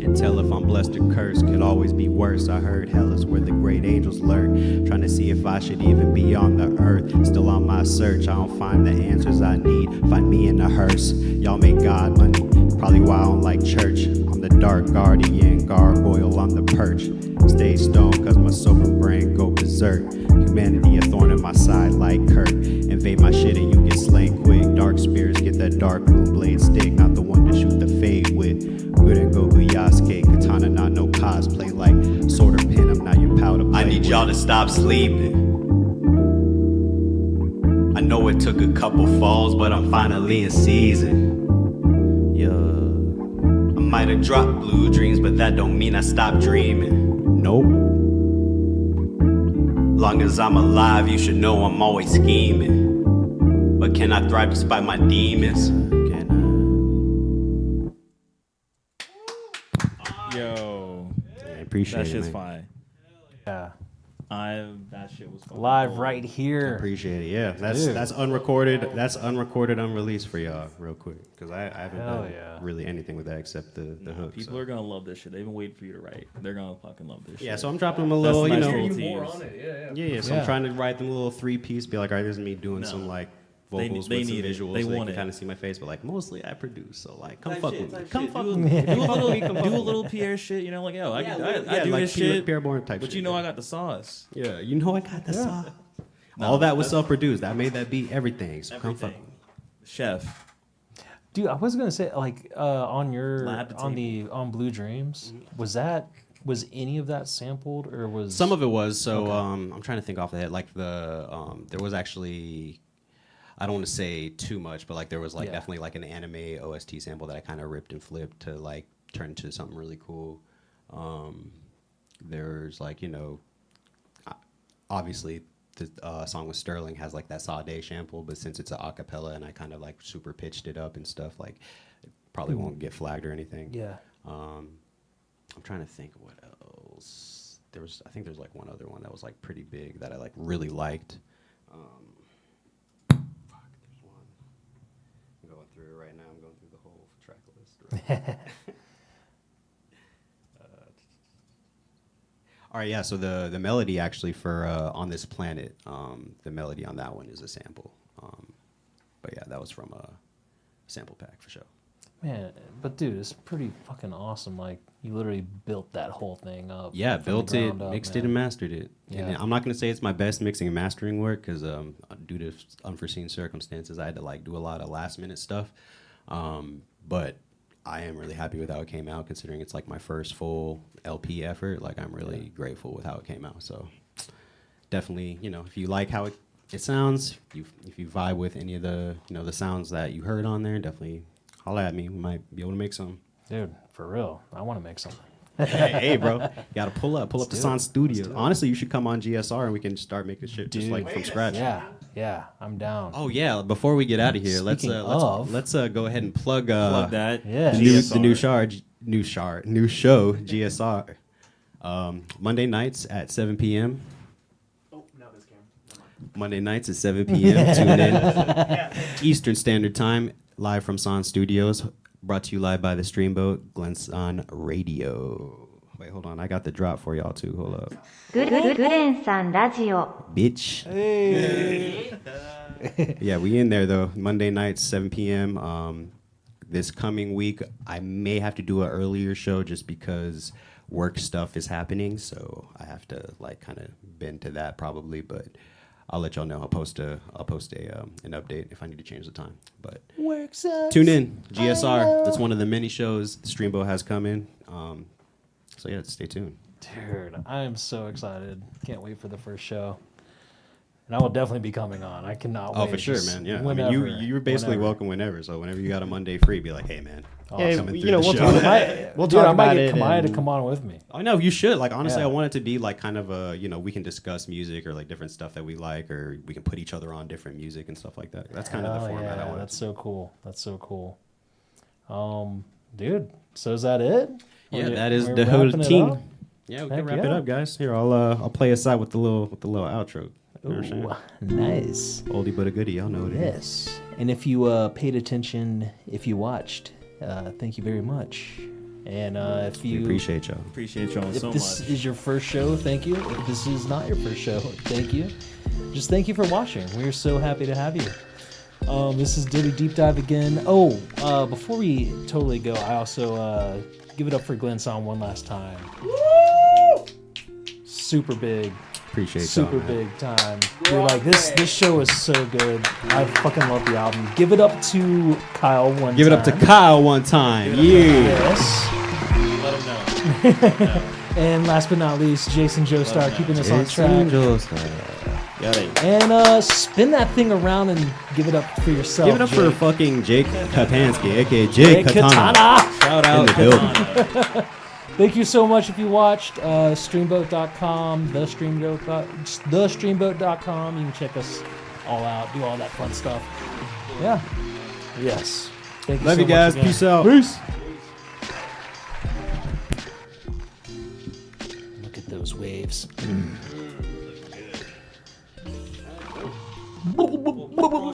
Can't tell if I'm blessed or cursed, could always be worse. I heard hell is where the great angels lurk, trying to see if I should even be on the earth. Still on my search, I don't find the answers I need. Find me in a hearse, y'all make God money. Probably why I don't like church. I'm the dark guardian, gargoyle on the perch. Stay stoned cause my sober brain go berserk. Humanity a thorn in my side like Kurt. Invade my shit and you get slain quick. Dark spirits get that dark moon blade stick, not the one to shoot the fade with. Good and Goku Yasuke, katana not no cosplay like sword or pin, I'm not your powder play. I need y'all to stop sleeping. I know it took a couple falls, but I'm finally in season. Yeah, I might have dropped blue dreams, but that don't mean I stopped dreaming. Nope. Long as I'm alive, you should know I'm always scheming. But can I thrive despite my demons? Yo, I appreciate that it, shit's man. fire. Yeah. That shit was fucking Live cool. right here. Appreciate it. Yeah, that's Dude. that's unrecorded. That's unrecorded, unreleased for y'all, real quick, because I haven't Hell done yeah. really anything with that except the hook. People so. are gonna love this shit. They've been waiting for you to write. They're gonna fucking love this shit. Yeah, so I'm dropping them a little, That's you nice know. little More tease. on it, Yeah. So Yeah. I'm trying to write them a little 3-piece. Be like, all right, this is me doing some like They vocals need with some it. visuals. They so want can it. kind of see my face, but like mostly I produce. So like, come Type fuck shit, with me. type Come shit. fuck Do with a- me. do a Come fuck little- with me. Come do a fuck with little me. Pierre shit. You know, like yo, I do like this Pierre shit. Bourne type But shit. you know, I got the sauce. Yeah, you know I got the sauce. No, All that was that's- self-produced. I made that beat, everything. So come fuck with me. Chef. Dude, I was gonna say like on your Lab to on Blue Dreams, was any of that sampled or was Some of it was. So Okay. I'm trying to think off the head. Like there was actually, I don't want to say too much, but like there was like Yeah. definitely like an anime OST sample that I kind of ripped and flipped to like turn into something really cool. There's like, you know, obviously the song with Sterling has like that Sade sample, but since it's a acapella and I kind of like super pitched it up and stuff, like it probably won't get flagged or anything. Yeah. I'm trying to think what else. I think there's like one other one that was like pretty big that I like really liked. through it right now. I'm going through the whole track list. All right, yeah. So the melody actually for On This Planet, the melody on that one is a sample. But yeah, that was from a sample pack for sure. Man, but dude, it's pretty fucking awesome. Like, you literally built that whole thing up. Yeah, from the built it, ground up, mixed man. it, and mastered it. Yeah. And I'm not gonna say it's my best mixing and mastering work because due to unforeseen circumstances, I had to like do a lot of last minute stuff. But I am really happy with how it came out, considering it's like my first full LP effort. Like, I'm really grateful with how it came out. So definitely, you know, if you like how it sounds, if you vibe with any of the, you know, the sounds that you heard on there, definitely holla at me. We might be able to make some. Dude, for real, I want to make something. Hey, bro, you gotta pull up to Son Studio. Honestly, you should come on GSR and we can start making shit just like from scratch. Yeah, I'm down. Oh yeah, before we get out of here, let's go ahead and plug that. Yeah, the new show GSR. Monday nights at 7 p.m. Monday nights at 7 p.m. Tune in. Eastern Standard Time, live from Son Studios. Brought to you live by the Streamboat, Glenson Radio. Wait, hold on. I got the drop for y'all, too. Hold up. グレンさんラジオ Bitch. Hey. Yeah, we in there, though. Monday nights, 7 p.m. This coming week, I may have to do an earlier show just because work stuff is happening. So I have to, like, kind of bend to that probably, but I'll let y'all know. I'll post an update if I need to change the time. But tune in, GSR. That's one of the many shows Streambo has coming. So yeah, stay tuned. Dude, I am so excited. Can't wait for the first show. And I will definitely be coming on. I cannot wait. Oh, for sure, man. Yeah, Whenever, I mean, you're basically welcome whenever. So whenever you got a Monday free, be like, hey, man. Yeah, coming you through know, the we'll show. talk about We'll talk I might about get it. Kamaya to and- come on with me. I know you should. Like, honestly, Yeah. I want it to be like kind of a, you know, we can discuss music or like different stuff that we like, or we can put each other on different music and stuff like that. That's kind of the format I want. That's so cool. That's so cool. Dude, so is that it? Yeah, We're- that is we're the whole wrapping it team. up? Yeah, we can Heck wrap it yeah. up, guys. Here, I'll play us out with the little outro. You know what I'm saying? Nice. Oldie but a goodie. Y'all know what it is. Yes. And if you paid attention, if you watched, thank you very much. And if you We appreciate y'all. Appreciate y'all if so this much. is your first show, thank you. If this is not your first show, thank you. Just thank you for watching. We're so happy to have you. This is Ditty Deep Dive again. Oh, before we totally go, I also give it up for Glenn Son one last time. Super big. Appreciate Super y'all, man. big time. You're like, this show is so good. I fucking love the album. Give it up to Kyle one time. Give it up to Kyle one time. Yeah. Yes. Let him know. And last but not least, Jason Joestar keeping us on track. And spin that thing around and give it up for yourself. Give it up for Jake. fucking Jake Kapansky, aka Jake Katana. Shout In out the Katana. building. Thank you so much if you watched. Streamboat.com, thestreamboat.com. You can check us all out, do all that fun stuff. Yeah. Yes. Thank you Love so you guys. much again. Peace out. Peace.